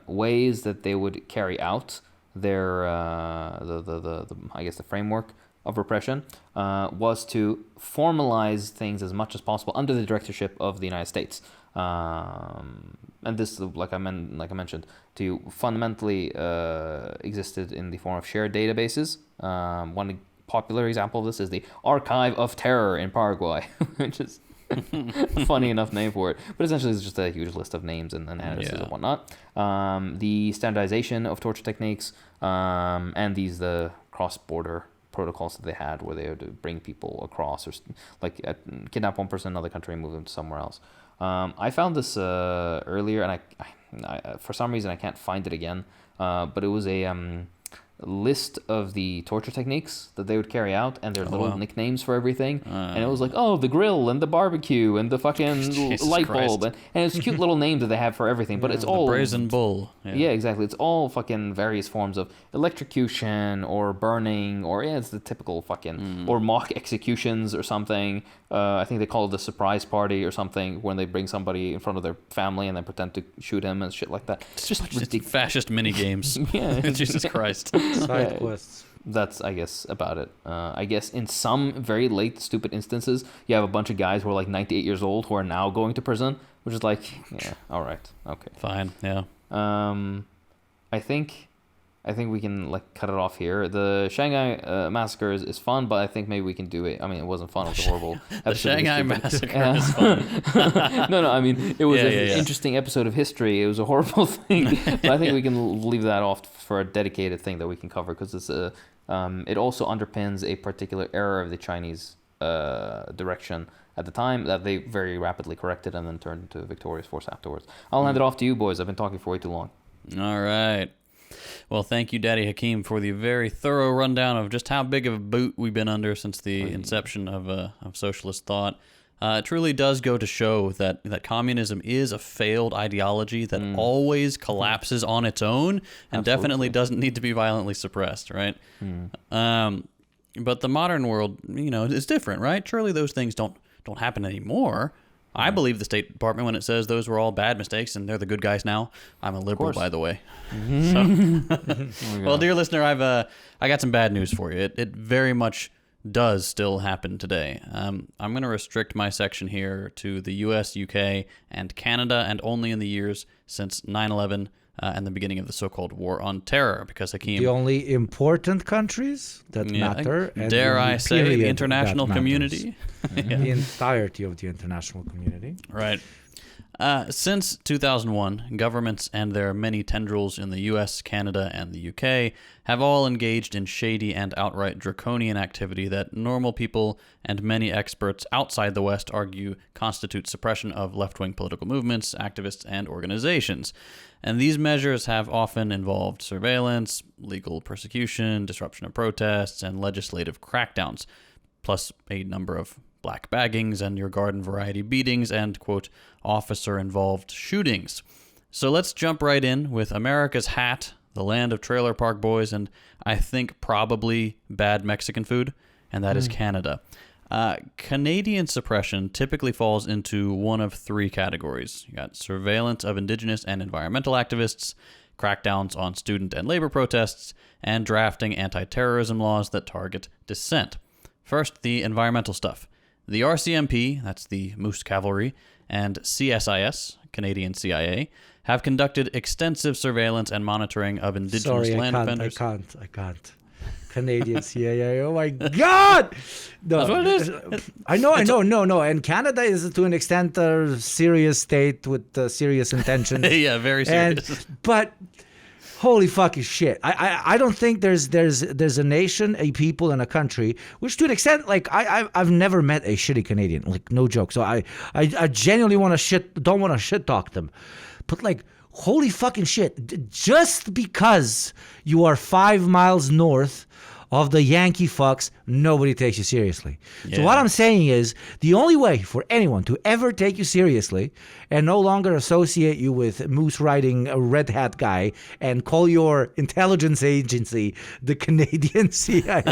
ways that they would carry out their I guess the framework of repression was to formalize things as much as possible under the directorship of the United States, and this, like I mentioned, to fundamentally existed in the form of shared databases. One popular example of this is the Archive of Terror in Paraguay, which is a funny enough name for it, but essentially it's just a huge list of names and addresses and whatnot. The standardization of torture techniques, and the cross-border protocols that they had, where they would bring people across, or like kidnap one person in another country and move them to somewhere else. I found this earlier, and I for some reason I can't find it again, but it was a list of the torture techniques that they would carry out and their nicknames for everything, and it was like, the grill and the barbecue and the fucking light bulb, and it's cute little names that they have for everything, but it's all the brazen bull. Yeah, exactly. It's all fucking various forms of electrocution or burning, or it's the typical fucking or mock executions or something. I think they call it the surprise party or something, when they bring somebody in front of their family and then pretend to shoot him and shit like that. It's just ridiculous. Fascist mini games. Yeah, Jesus Christ. Side quests. That's, I guess, about it. I guess in some very late, stupid instances, you have a bunch of guys who are like 98 years old who are now going to prison, which is like, yeah, all right, okay, fine, yeah. I think we can like cut it off here. The Shanghai Massacres is fun, but I think maybe we can do it. I mean, it wasn't fun. It was a horrible episode. The Shanghai Massacre is fun. No, I mean, it was an interesting episode of history. It was a horrible thing. But I think we can leave that off for a dedicated thing that we can cover, because it's it also underpins a particular error of the Chinese direction at the time that they very rapidly corrected and then turned into a victorious force afterwards. I'll hand it off to you boys. I've been talking for way too long. All right. Well, thank you, Daddy Hakeem, for the very thorough rundown of just how big of a boot we've been under since the inception of socialist thought. It truly does go to show that communism is a failed ideology that always collapses on its own and definitely doesn't need to be violently suppressed, right? But the modern world, is different, right? Surely those things don't happen anymore. I believe the State Department when it says those were all bad mistakes and they're the good guys now. I'm a liberal, by the way. So, well, dear listener, I got some bad news for you. It very much does still happen today. I'm going to restrict my section here to the U.S., UK, and Canada, and only in the years since 9/11 and the beginning of the so-called War on Terror, because Hakeem... The only important countries that matter. And dare I say, the international community. The entirety of the international community. Right. Since 2001, governments and their many tendrils in the US, Canada, and the UK have all engaged in shady and outright draconian activity that normal people and many experts outside the West argue constitutes suppression of left-wing political movements, activists, and organizations. And these measures have often involved surveillance, legal persecution, disruption of protests, and legislative crackdowns, plus a number of black baggings and your garden variety beatings and, quote, officer-involved shootings. So let's jump right in with America's hat, the land of trailer park boys, and I think probably bad Mexican food, and that is Canada. Canadian suppression typically falls into one of three categories. You got surveillance of Indigenous and environmental activists, crackdowns on student and labor protests, and drafting anti-terrorism laws that target dissent. First, the environmental stuff. The RCMP, that's the Moose Cavalry, and CSIS, Canadian CIA, have conducted extensive surveillance and monitoring of Indigenous land defenders. I can't. Canadian CIA. Oh my God! No, that's what it is. I know. And Canada is to an extent a serious state with serious intentions. Yeah, very serious. But holy fucking shit! I don't think there's a nation, a people, and a country which, to an extent, like I've never met a shitty Canadian. Like, no joke. So I genuinely don't want to shit talk them, but like, holy fucking shit! Just because you are 5 miles north of the Yankee fucks, nobody takes you seriously. Yeah. So what I'm saying is, the only way for anyone to ever take you seriously and no longer associate you with moose riding a red hat guy and call your intelligence agency the Canadian CIA,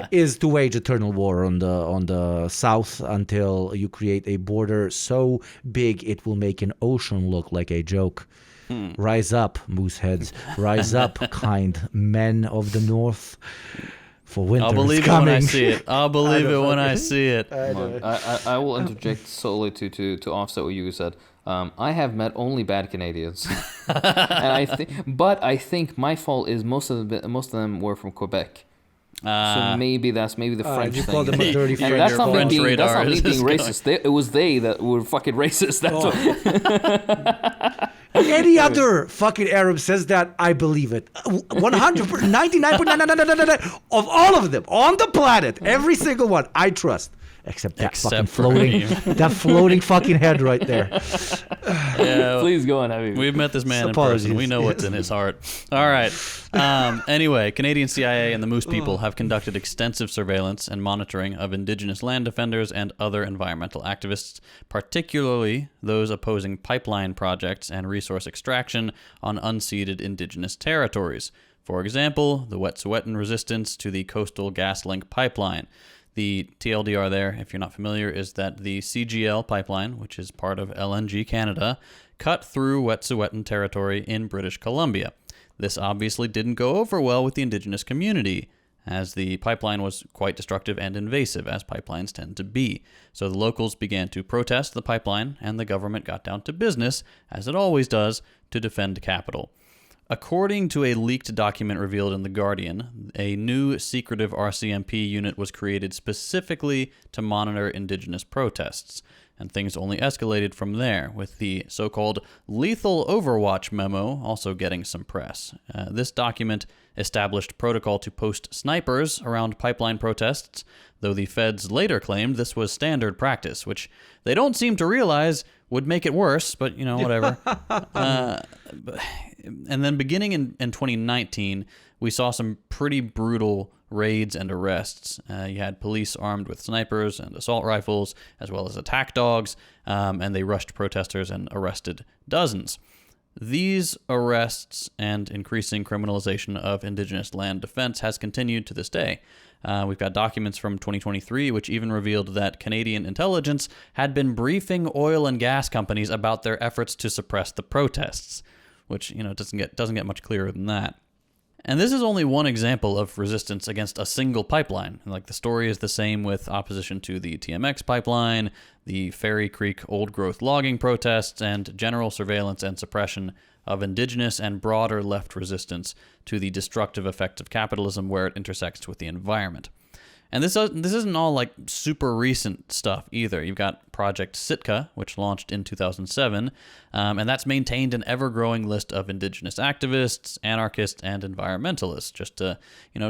is to wage eternal war on the south until you create a border so big it will make an ocean look like a joke. Rise up, mooseheads. Rise up, kind men of the north. For winter I'll believe is coming. It when I see it. I'll believe it when I see it. I will interject solely to offset what you said. I have met only bad Canadians, and I think my fault is most of them were from Quebec. So maybe the French you thing. call them a dirty And that's not me being going. racist. It was they that were fucking racist. That's what. Any other fucking Arab says that, I believe it. 100%, 99.999 of all of them on the planet, every single one, I trust. Except fucking floating fucking head right there. Yeah, please go on, Habib. We've met this man in person. We know what's in his heart. All right. Anyway, Canadian CIA and the Moose people have conducted extensive surveillance and monitoring of Indigenous land defenders and other environmental activists, particularly those opposing pipeline projects and resource extraction on unceded Indigenous territories. For example, the Wet'suwet'en resistance to the Coastal GasLink pipeline. The TLDR there, if you're not familiar, is that the CGL pipeline, which is part of LNG Canada, cut through Wet'suwet'en territory in British Columbia. This obviously didn't go over well with the Indigenous community, as the pipeline was quite destructive and invasive, as pipelines tend to be. So the locals began to protest the pipeline, and the government got down to business, as it always does, to defend capital. According to a leaked document revealed in The Guardian, a new secretive RCMP unit was created specifically to monitor Indigenous protests, and things only escalated from there, with the so-called Lethal Overwatch memo also getting some press. This document established protocol to post snipers around pipeline protests, though the feds later claimed this was standard practice, which they don't seem to realize would make it worse, but, whatever. And then beginning in 2019, we saw some pretty brutal raids and arrests. You had police armed with snipers and assault rifles, as well as attack dogs, and they rushed protesters and arrested dozens. These arrests and increasing criminalization of Indigenous land defense has continued to this day. We've got documents from 2023 which even revealed that Canadian intelligence had been briefing oil and gas companies about their efforts to suppress the protests, which doesn't get much clearer than that. And this is only one example of resistance against a single pipeline. Like, the story is the same with opposition to the TMX pipeline, the Fairy Creek old-growth logging protests, and general surveillance and suppression of Indigenous and broader left resistance to the destructive effects of capitalism where it intersects with the environment. And this isn't all like super recent stuff either. You've got Project Sitka, which launched in 2007, and that's maintained an ever-growing list of Indigenous activists, anarchists, and environmentalists, just to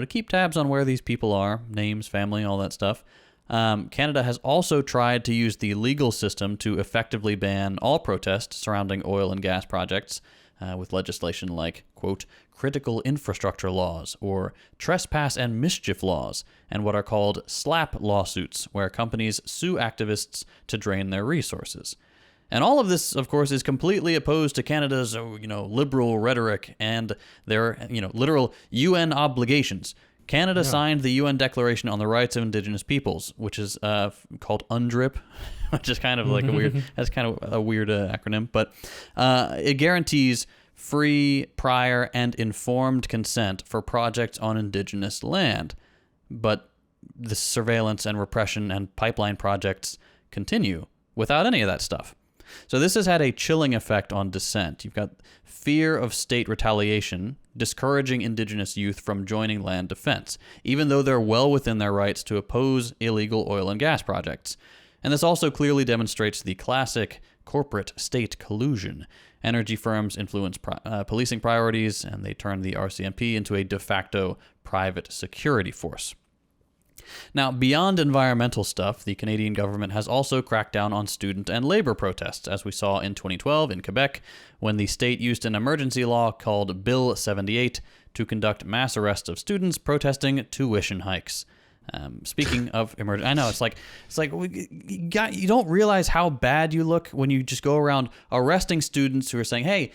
keep tabs on where these people are, names, family, all that stuff. Canada has also tried to use the legal system to effectively ban all protests surrounding oil and gas projects, with legislation like, quote, critical infrastructure laws or trespass and mischief laws, and what are called SLAPP lawsuits, where companies sue activists to drain their resources. And all of this, of course, is completely opposed to Canada's, liberal rhetoric and their, literal UN obligations. Canada signed the UN Declaration on the Rights of Indigenous Peoples, which is called UNDRIP, which is kind of like that's kind of a weird acronym, but it guarantees free, prior, and informed consent for projects on Indigenous land. But the surveillance and repression and pipeline projects continue without any of that stuff. So this has had a chilling effect on dissent. You've got fear of state retaliation, discouraging Indigenous youth from joining land defense, even though they're well within their rights to oppose illegal oil and gas projects. And this also clearly demonstrates the classic corporate state collusion. Energy firms influence policing priorities, and they turn the RCMP into a de facto private security force. Now, beyond environmental stuff, the Canadian government has also cracked down on student and labor protests, as we saw in 2012 in Quebec, when the state used an emergency law called Bill 78 to conduct mass arrests of students protesting tuition hikes. Speaking of emergency, I know it's like you don't realize how bad you look when you just go around arresting students who are saying, "Hey,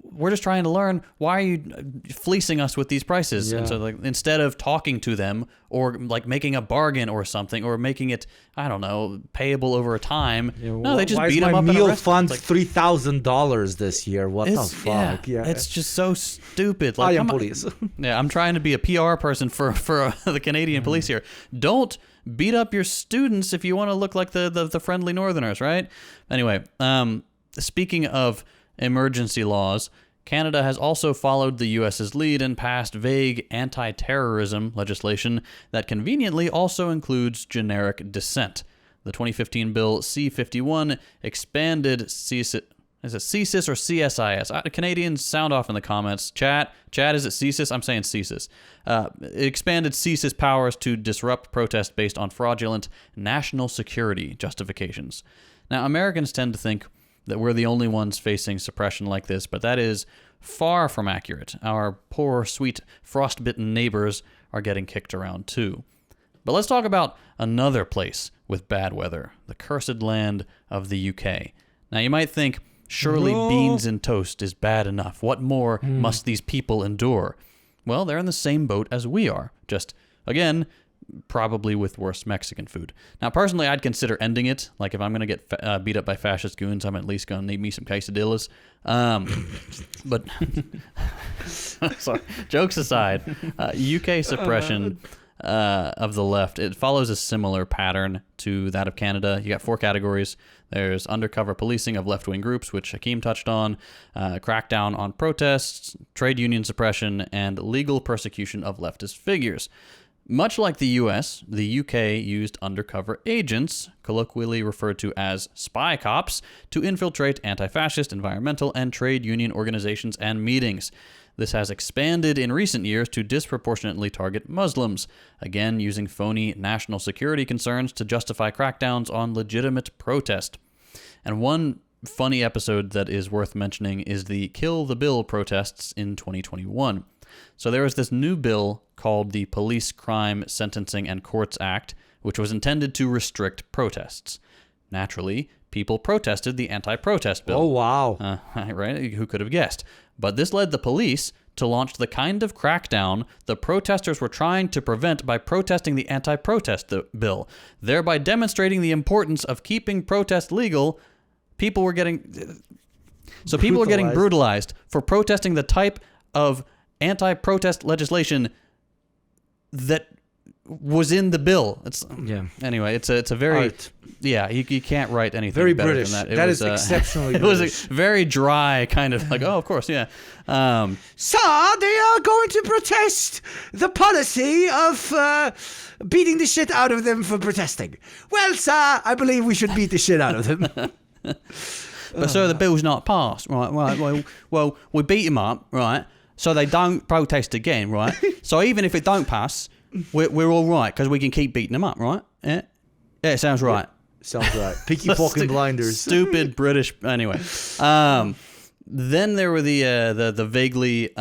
we're just trying to learn. Why are you fleecing us with these prices?" Yeah. And so, like, instead of talking to them or like making a bargain or something, or making it, I don't know, payable over a time, no, they just beat them up. Why is my meal fund like, $3,000 this year? What the fuck? Yeah, it's just so stupid. Like, I am police. Yeah, I'm trying to be a PR person for the Canadian police here. Don't beat up your students if you want to look like the friendly Northerners, right? Anyway, speaking of emergency laws, Canada has also followed the U.S.'s lead and passed vague anti-terrorism legislation that conveniently also includes generic dissent. The 2015 Bill C-51 expanded CSIS. Is it CSIS or CSIS? Canadians, sound off in the comments. Chat, is it CSIS? I'm saying CSIS. It expanded CSIS powers to disrupt protests based on fraudulent national security justifications. Now, Americans tend to think that we're the only ones facing suppression like this, but that is far from accurate. Our poor, sweet, frostbitten neighbors are getting kicked around too. But let's talk about another place with bad weather, the cursed land of the UK. Now, you might think, surely beans and toast is bad enough. What more must these people endure? Well, they're in the same boat as we are, just, again, probably with worse Mexican food. Now, personally, I'd consider ending it. Like, if I'm going to get beat up by fascist goons, I'm at least going to need me some quesadillas. But, sorry, jokes aside, UK suppression of the left, it follows a similar pattern to that of Canada. You got 4 categories. There's undercover policing of left-wing groups, which Hakeem touched on, crackdown on protests, trade union suppression, and legal persecution of leftist figures. Much like the US, the UK used undercover agents, colloquially referred to as spy cops, to infiltrate anti-fascist, environmental, and trade union organizations and meetings. This has expanded in recent years to disproportionately target Muslims, again using phony national security concerns to justify crackdowns on legitimate protest. And one funny episode that is worth mentioning is the Kill the Bill protests in 2021. So there was this new bill called the Police Crime Sentencing and Courts Act, which was intended to restrict protests. Naturally, people protested the anti-protest bill. Oh, wow. Right? Who could have guessed? But this led the police to launch the kind of crackdown the protesters were trying to prevent by protesting the anti-protest bill, thereby demonstrating the importance of keeping protest legal. People were getting brutalized for protesting the type of anti-protest legislation that was in the bill. Anyway, it's a very Art. You can't write anything very better British. than that. That is exceptionally it British. was a very dry kind of like, oh, of course, yeah. Sir, they are going to protest the policy of beating the shit out of them for protesting. Well, sir, I believe we should beat the shit out of them. But sir, the bill's not passed, right? Well, we beat them up, right? So they don't protest again, right? So even if it don't pass, we're all right because we can keep beating them up, right? Yeah, it sounds right. Sounds right. Peaky fucking blinders. Stupid British. Anyway, Then there were the vaguely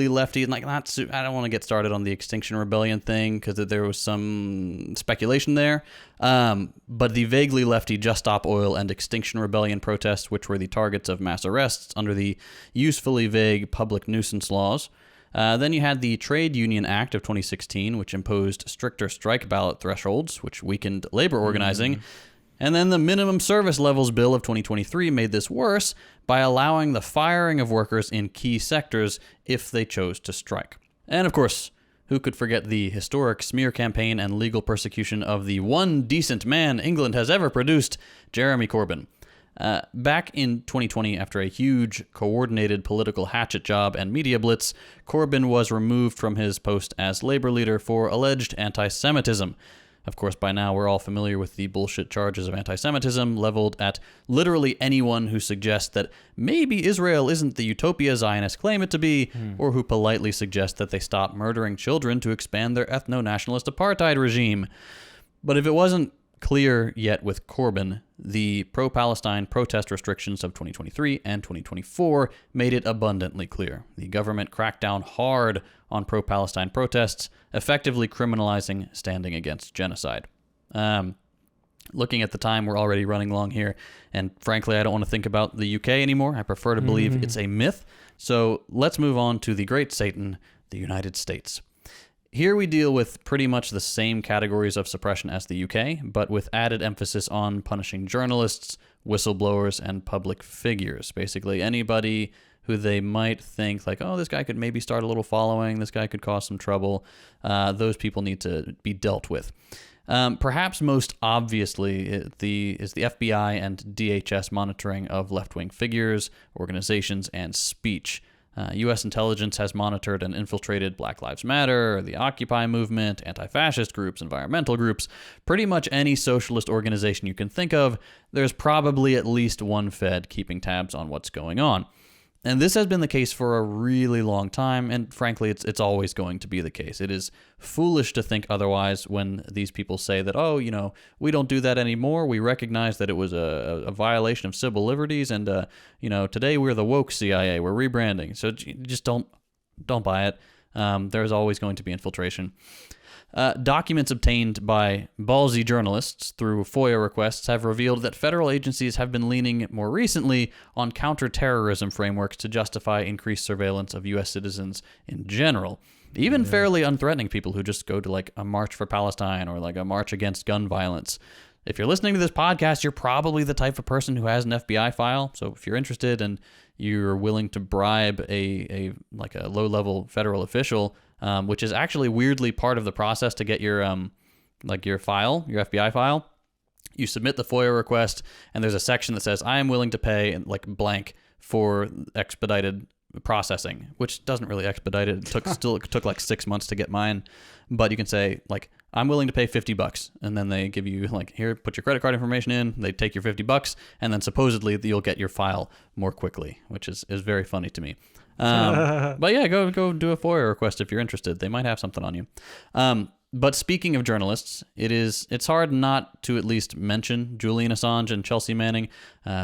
lefty, and like I don't want to get started on the Extinction Rebellion thing because there was some speculation there. But the vaguely lefty Just Stop Oil and Extinction Rebellion protests, which were the targets of mass arrests under the usefully vague public nuisance laws. Then you had the Trade Union Act of 2016, which imposed stricter strike ballot thresholds, which weakened labor organizing. And then the Minimum Service Levels Bill of 2023 made this worse by allowing the firing of workers in key sectors if they chose to strike. And of course, who could forget the historic smear campaign and legal persecution of the one decent man England has ever produced, Jeremy Corbyn. Back in 2020, after a huge coordinated political hatchet job and media blitz, Corbyn was removed from his post as Labour leader for alleged anti-Semitism. Of course, by now we're all familiar with the bullshit charges of anti-Semitism leveled at literally anyone who suggests that maybe Israel isn't the utopia Zionists claim it to be, or who politely suggest that they stop murdering children to expand their ethno-nationalist apartheid regime. But if it wasn't clear yet with Corbyn, the pro-Palestine protest restrictions of 2023 and 2024 made it abundantly clear. The government cracked down hard on pro-Palestine protests, effectively criminalizing standing against genocide. Looking at the time, we're already running long here, and frankly, I don't want to think about the UK anymore. I prefer to believe it's a myth. So let's move on to the great Satan, the United States. Here we deal with pretty much the same categories of suppression as the UK, but with added emphasis on punishing journalists, whistleblowers, and public figures. Basically, anybody who they might think like, oh, this guy could maybe start a little following, this guy could cause some trouble. Those people need to be dealt with. Perhaps most obviously is the FBI and DHS monitoring of left-wing figures, organizations, and speech. U.S. intelligence has monitored and infiltrated Black Lives Matter, the Occupy movement, anti-fascist groups, environmental groups, pretty much any socialist organization you can think of. There's probably at least one Fed keeping tabs on what's going on. And this has been the case for a really long time, and frankly, it's always going to be the case. It is foolish to think otherwise when these people say that, oh, we don't do that anymore. We recognize that it was a violation of civil liberties, and today we're the woke CIA. We're rebranding. So just don't buy it. There's always going to be infiltration. Documents obtained by ballsy journalists through FOIA requests have revealed that federal agencies have been leaning more recently on counterterrorism frameworks to justify increased surveillance of U.S. citizens in general. Even fairly unthreatening people who just go to like a march for Palestine or like a march against gun violence. If you're listening to this podcast, you're probably the type of person who has an FBI file. So if you're interested and you're willing to bribe a low-level federal official, which is actually weirdly part of the process to get your file, your FBI file, you submit the FOIA request, and there's a section that says, I am willing to pay like blank for expedited processing, which doesn't really expedite it. It took like 6 months to get mine, but you can say like, I'm willing to pay $50, and then they give you like, here, put your credit card information in, they take your $50, and then supposedly you'll get your file more quickly, which is very funny to me. But yeah, go do a FOIA request if you're interested. They might have something on you. But speaking of journalists, it's hard not to at least mention Julian Assange and Chelsea Manning,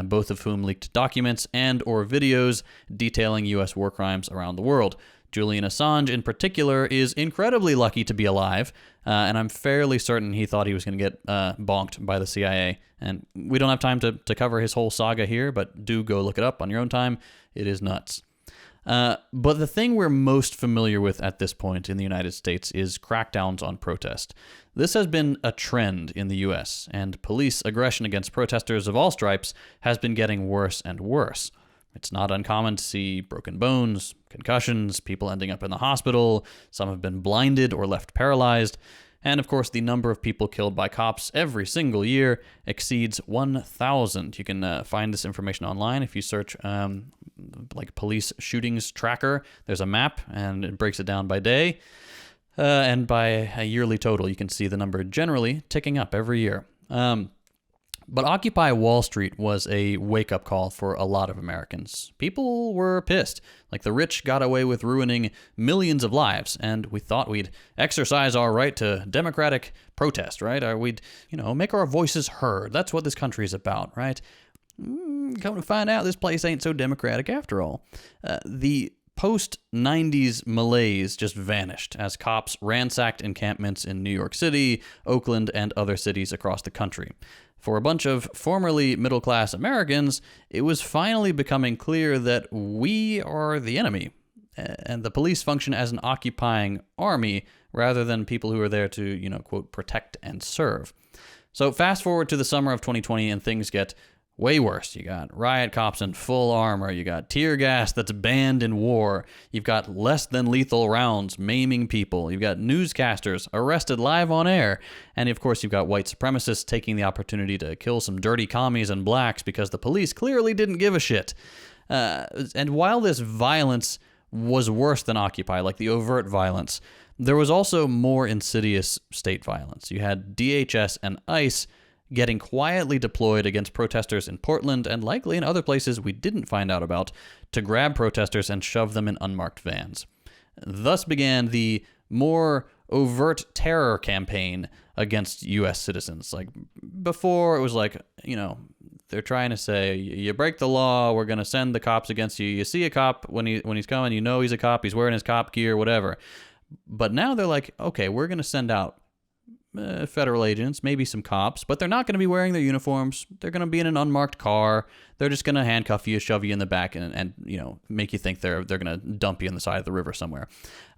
both of whom leaked documents and or videos detailing U.S. war crimes around the world. Julian Assange, in particular, is incredibly lucky to be alive, and I'm fairly certain he thought he was going to get bonked by the CIA. And we don't have time to cover his whole saga here, but do go look it up on your own time. It is nuts. But the thing we're most familiar with at this point in the United States is crackdowns on protest. This has been a trend in the U.S., and police aggression against protesters of all stripes has been getting worse and worse. It's not uncommon to see broken bones, concussions, people ending up in the hospital, some have been blinded or left paralyzed, and of course the number of people killed by cops every single year exceeds 1,000. You can find this information online if you search like police shootings tracker. There's a map and it breaks it down by day, and by a yearly total you can see the number generally ticking up every year. But Occupy Wall Street was a wake-up call for a lot of Americans. People were pissed. Like, the rich got away with ruining millions of lives, and we thought we'd exercise our right to democratic protest, right? Or we'd, make our voices heard. That's what this country is about, right? come to find out, this place ain't so democratic after all. The post-90s malaise just vanished as cops ransacked encampments in New York City, Oakland, and other cities across the country. For a bunch of formerly middle-class Americans, it was finally becoming clear that we are the enemy, and the police function as an occupying army rather than people who are there to, quote, protect and serve. So fast forward to the summer of 2020 and things get way worse. You got riot cops in full armor. You got tear gas that's banned in war. You've got less than lethal rounds maiming people. You've got newscasters arrested live on air. And of course, you've got white supremacists taking the opportunity to kill some dirty commies and blacks because the police clearly didn't give a shit. And while this violence was worse than Occupy, like the overt violence, there was also more insidious state violence. You had DHS and ICE getting quietly deployed against protesters in Portland and likely in other places we didn't find out about to grab protesters and shove them in unmarked vans. Thus began the more overt terror campaign against U.S. citizens. Like before, it was like, they're trying to say, you break the law, we're going to send the cops against you. You see a cop when he's coming, he's a cop, he's wearing his cop gear, whatever. But now they're like, okay, we're going to send out federal agents, maybe some cops, but they're not going to be wearing their uniforms. They're going to be in an unmarked car. They're just going to handcuff you, shove you in the back, and make you think they're going to dump you in the side of the river somewhere.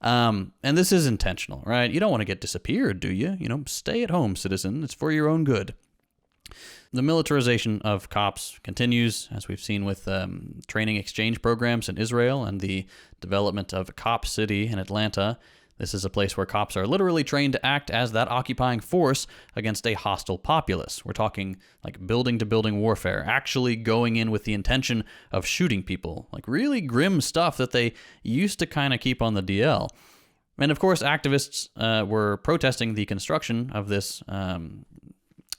And this is intentional, right? You don't want to get disappeared, do you? Stay at home, citizen. It's for your own good. The militarization of cops continues, as we've seen with training exchange programs in Israel and the development of Cop City in Atlanta. This is a place where cops are literally trained to act as that occupying force against a hostile populace. We're talking like building-to-building warfare, actually going in with the intention of shooting people, like really grim stuff that they used to kind of keep on the DL. And of course, activists were protesting the construction of this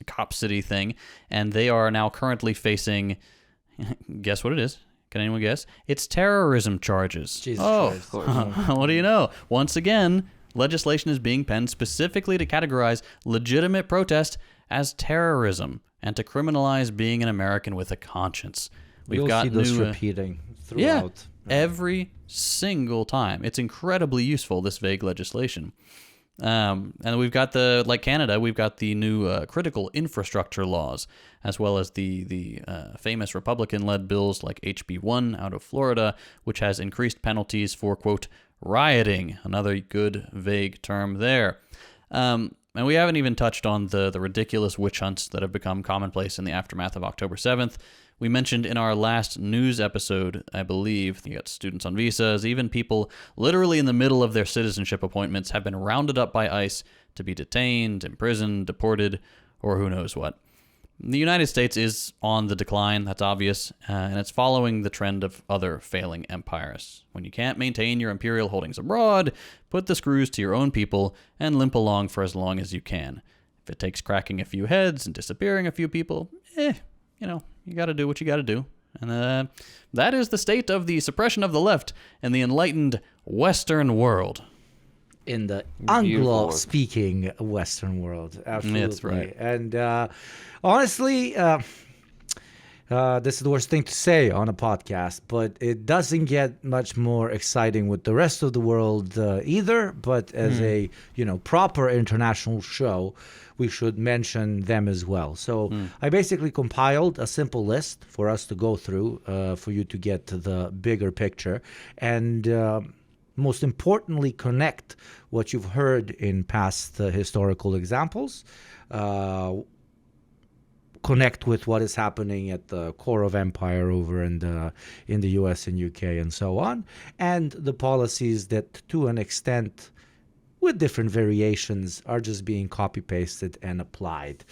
Cop City thing, and they are now currently facing, guess what it is? Can anyone guess? It's terrorism charges. Jesus Christ. Of course. What do you know? Once again, legislation is being penned specifically to categorize legitimate protest as terrorism and to criminalize being an American with a conscience. We've got see this repeating throughout. Yeah, every single time. It's incredibly useful, this vague legislation. And we've got Canada, we've got the new critical infrastructure laws, as well as the famous Republican-led bills like HB1 out of Florida, which has increased penalties for, quote, rioting, another good vague term there. And we haven't even touched on the ridiculous witch hunts that have become commonplace in the aftermath of October 7th. We mentioned in our last news episode, I believe, you got students on visas, even people literally in the middle of their citizenship appointments have been rounded up by ICE to be detained, imprisoned, deported, or who knows what. The United States is on the decline, that's obvious, and it's following the trend of other failing empires. When you can't maintain your imperial holdings abroad, put the screws to your own people and limp along for as long as you can. If it takes cracking a few heads and disappearing a few people, you got to do what you got to do. And that is the state of the suppression of the left in the enlightened Western world. In the Anglo-speaking Western world. Absolutely. That's right. And honestly, this is the worst thing to say on a podcast, but it doesn't get much more exciting with the rest of the world either. But as a proper international show, we should mention them as well. So I basically compiled a simple list for us to go through for you to get to the bigger picture. And most importantly, connect what you've heard in past historical examples, connect with what is happening at the core of empire over in the US and UK and so on, and the policies that to an extent, with different variations, are just being copy-pasted and applied.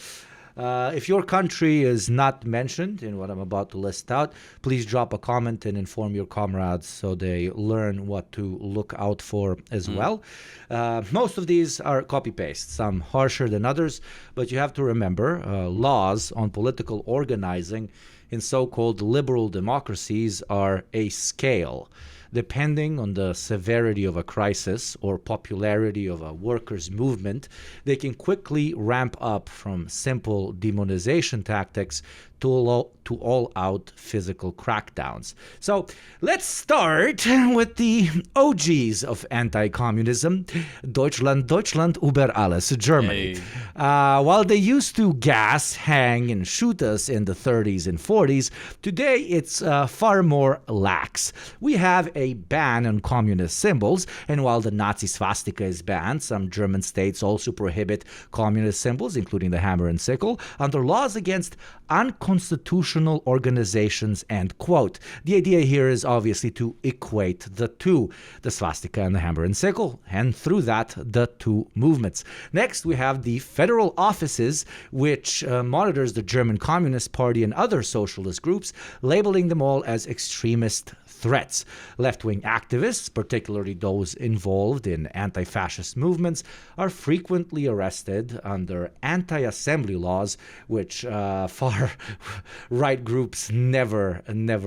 If your country is not mentioned in what I'm about to list out, please drop a comment and inform your comrades so they learn what to look out for as well. Most of these are copy-paste, some harsher than others, but you have to remember laws on political organizing in so-called liberal democracies are a scale. depending on the severity of a crisis or popularity of a workers' movement, they can quickly ramp up from simple demonization tactics to all-out physical crackdowns. So let's start with the OGs of anti-communism, Deutschland über alles, Germany. Hey. While they used to gas, hang, and shoot us in the 30s and 40s, today it's far more lax. We have a ban on communist symbols, and while the Nazi swastika is banned, some German states also prohibit communist symbols, including the hammer and sickle, under laws against unconstitutional organizations, end quote. The idea here is obviously to equate the two, the swastika and the hammer and sickle, and through that, the two movements. Next, we have the federal offices, which monitors the German Communist Party and other socialist groups, labeling them all as extremist threats. Left-wing activists, particularly those involved in anti-fascist movements, are frequently arrested under anti-assembly laws, which far-right groups never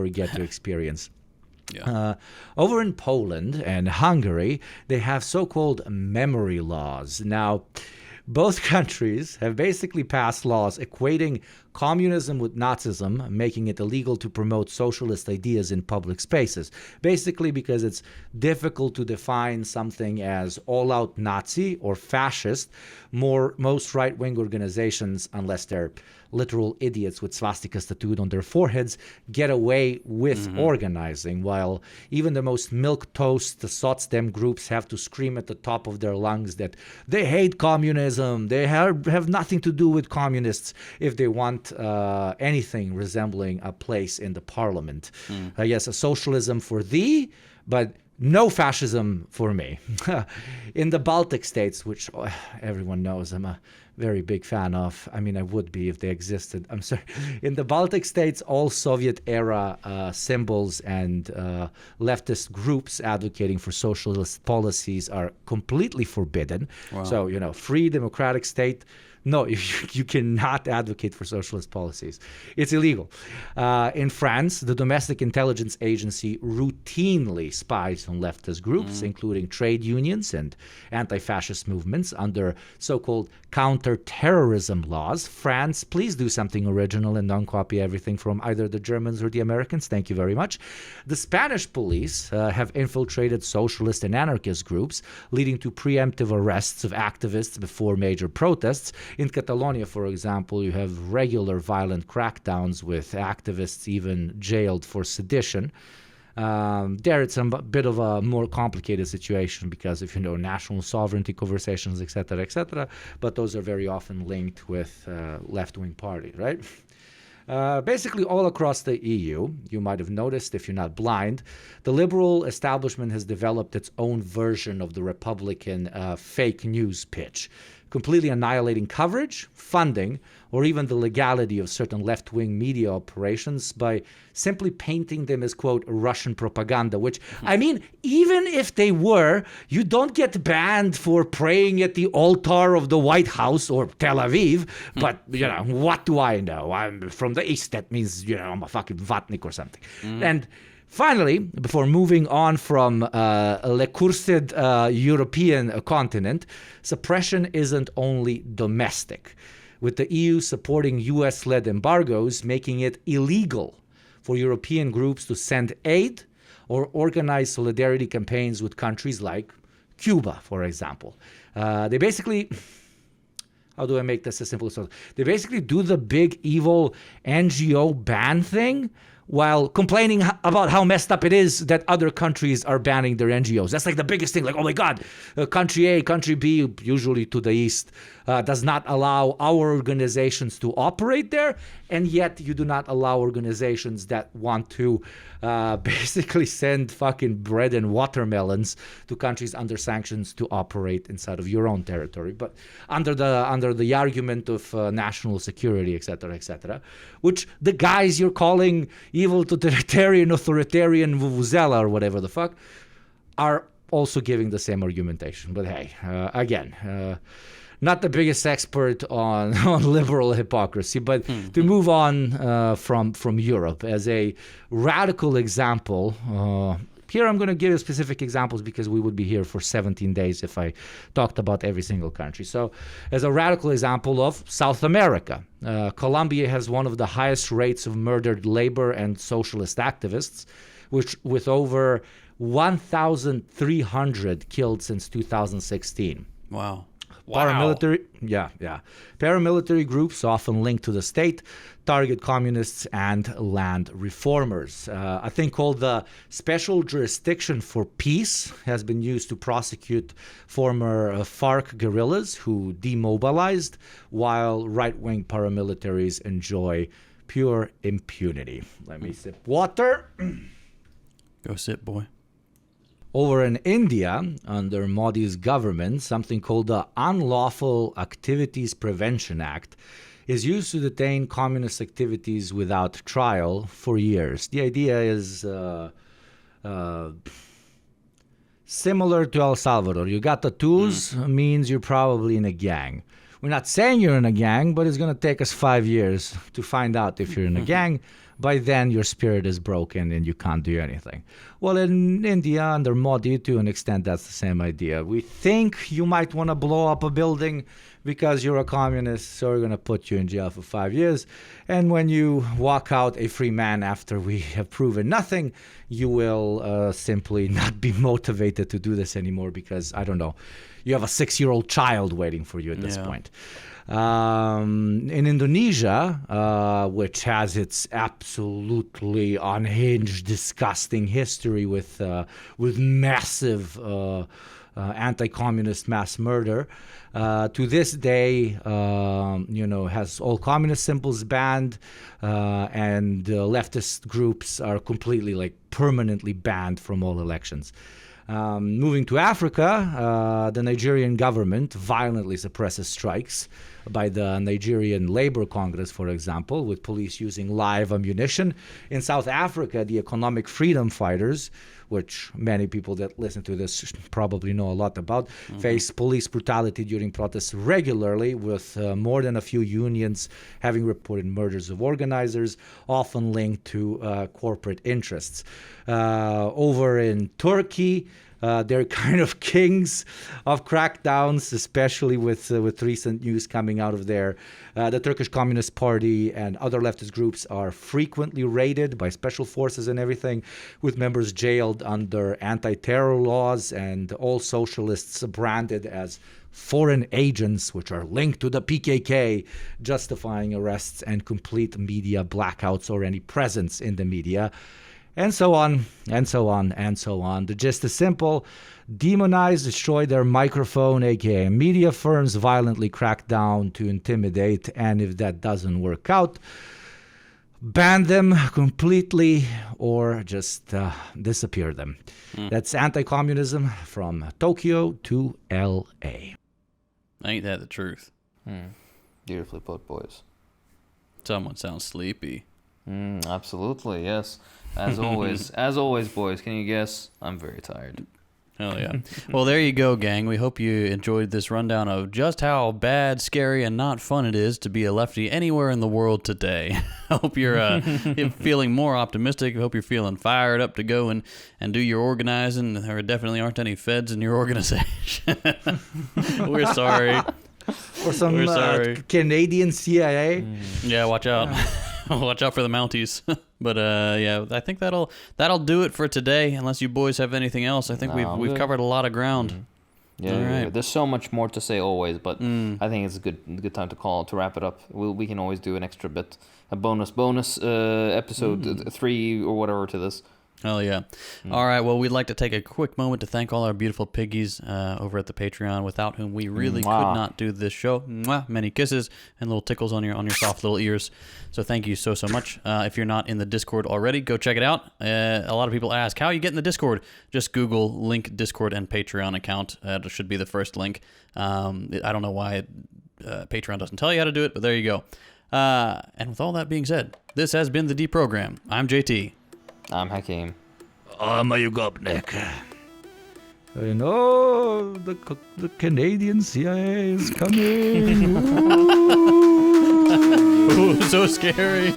get to experience. Yeah. Over in Poland and Hungary, they have so-called memory laws. Now, both countries have basically passed laws equating communism with Nazism, making it illegal to promote socialist ideas in public spaces. Basically because it's difficult to define something as all-out Nazi or fascist. Most right-wing organizations, unless they're literal idiots with swastikas tattooed on their foreheads, get away with organizing, while even the most milquetoast Sotsdem groups have to scream at the top of their lungs that they hate communism, they have nothing to do with communists, if they want anything resembling a place in the parliament. Yes, a socialism for thee, but no fascism for me. In the Baltic states, which everyone knows I'm a very big fan of. I mean, I would be if they existed. I'm sorry. In the Baltic states, all Soviet-era symbols and leftist groups advocating for socialist policies are completely forbidden. Wow. So, free democratic state, no, you cannot advocate for socialist policies. It's illegal. In France, the domestic intelligence agency routinely spies on leftist groups, including trade unions and anti-fascist movements under so-called counter-terrorism laws. France, please do something original and don't copy everything from either the Germans or the Americans. Thank you very much. The Spanish police have infiltrated socialist and anarchist groups, leading to preemptive arrests of activists before major protests. In Catalonia, for example, you have regular violent crackdowns with activists even jailed for sedition. There it's a bit of a more complicated situation because of, national sovereignty conversations, etc., but those are very often linked with left-wing parties, right? Basically, all across the EU, you might have noticed if you're not blind, the liberal establishment has developed its own version of the Republican fake news pitch, completely annihilating coverage, funding, or even the legality of certain left-wing media operations by simply painting them as, quote, Russian propaganda, which, I mean, even if they were, you don't get banned for praying at the altar of the White House or Tel Aviv, but, what do I know? I'm from the East, that means, I'm a fucking vatnik or something. And finally, before moving on from le cursed European continent, suppression isn't only domestic, with the EU supporting US-led embargoes, making it illegal for European groups to send aid or organize solidarity campaigns with countries like Cuba, for example. They basically... How do I make this as simple as possible? They basically do the big evil NGO ban thing while complaining about how messed up it is that other countries are banning their NGOs. That's like the biggest thing. Like, oh my God, country A, country B, usually to the east, does not allow our organizations to operate there. And yet you do not allow organizations that want to basically send fucking bread and watermelons to countries under sanctions to operate inside of your own territory. But under the argument of national security, etc., which the guys you're calling evil, totalitarian, authoritarian, vuvuzela, or whatever the fuck, are also giving the same argumentation. But hey, again, not the biggest expert on liberal hypocrisy, but to move on from Europe as a radical example, here I'm going to give you specific examples because we would be here for 17 days if I talked about every single country. So as a radical example of South America, Colombia has one of the highest rates of murdered labor and socialist activists, which with over 1,300 killed since 2016. Wow. Paramilitary groups often linked to the state target communists and land reformers. A thing called the Special Jurisdiction for Peace has been used to prosecute former FARC guerrillas who demobilized, while right-wing paramilitaries enjoy pure impunity. Let me sip water. Go sit, boy. Over in India, under Modi's government, something called the Unlawful Activities Prevention Act is used to detain communist activities without trial for years. The idea is similar to El Salvador. You got tattoos, means you're probably in a gang. We're not saying you're in a gang, but it's going to take us 5 years to find out if you're in a gang. By then, your spirit is broken and you can't do anything. Well, in India, under Modi, to an extent, that's the same idea. We think you might want to blow up a building because you're a communist, so we're going to put you in jail for 5 years. And when you walk out a free man after we have proven nothing, you will simply not be motivated to do this anymore because, I don't know, you have a 6-year-old child waiting for you at this point. In Indonesia, which has its absolutely unhinged, disgusting history with massive anti-communist mass murder, to this day, has all communist symbols banned, and leftist groups are completely, permanently banned from all elections. Moving to Africa, the Nigerian government violently suppresses strikes by the Nigerian Labour Congress, for example, with police using live ammunition. In South Africa, the economic freedom fighters, which many people that listen to this probably know a lot about, face police brutality during protests regularly, with more than a few unions having reported murders of organizers, often linked to corporate interests. Over in Turkey, they're kind of kings of crackdowns, especially with recent news coming out of there. The Turkish Communist Party and other leftist groups are frequently raided by special forces and everything, with members jailed under anti-terror laws, and all socialists branded as foreign agents, which are linked to the PKK, justifying arrests and complete media blackouts or any presence in the media. And so on, and so on, and so on. The gist is simple. Demonize, destroy their microphone, aka media firms, violently crack down to intimidate, and if that doesn't work out, ban them completely or just disappear them. That's anti-communism from Tokyo to L.A. Ain't that the truth? Beautifully put, boys. Someone sounds sleepy. Absolutely, yes. As always, boys, can you guess? I'm very tired. Hell yeah. Well, there you go, gang. We hope you enjoyed this rundown of just how bad, scary, and not fun it is to be a lefty anywhere in the world today. I hope you're feeling more optimistic. I hope you're feeling fired up to go and do your organizing. There definitely aren't any feds in your organization. We're sorry. Or some Canadian CIA. Yeah, watch out. Watch out for the Mounties. But I think that'll do it for today. Unless you boys have anything else, I think we've covered a lot of ground. Yeah, all right. There's so much more to say always, but I think it's a good time to wrap it up. We can always do an extra bit, a bonus episode 3 or whatever to this. Hell yeah. All right, well, we'd like to take a quick moment to thank all our beautiful piggies over at the Patreon, without whom we really could not do this show. Many kisses and little tickles on your soft little ears. So thank you so much. If you're not in the Discord already, go check it out. A lot of people ask, how you get in the Discord? Just Google link Discord and Patreon account. It should be the first link. I don't know why Patreon doesn't tell you how to do it, but there you go. And with all that being said, this has been the Deprogram. I'm JT. I'm Hakeem. I'm Ayugopnik. You know, the Canadian CIA is coming. Ooh, so scary.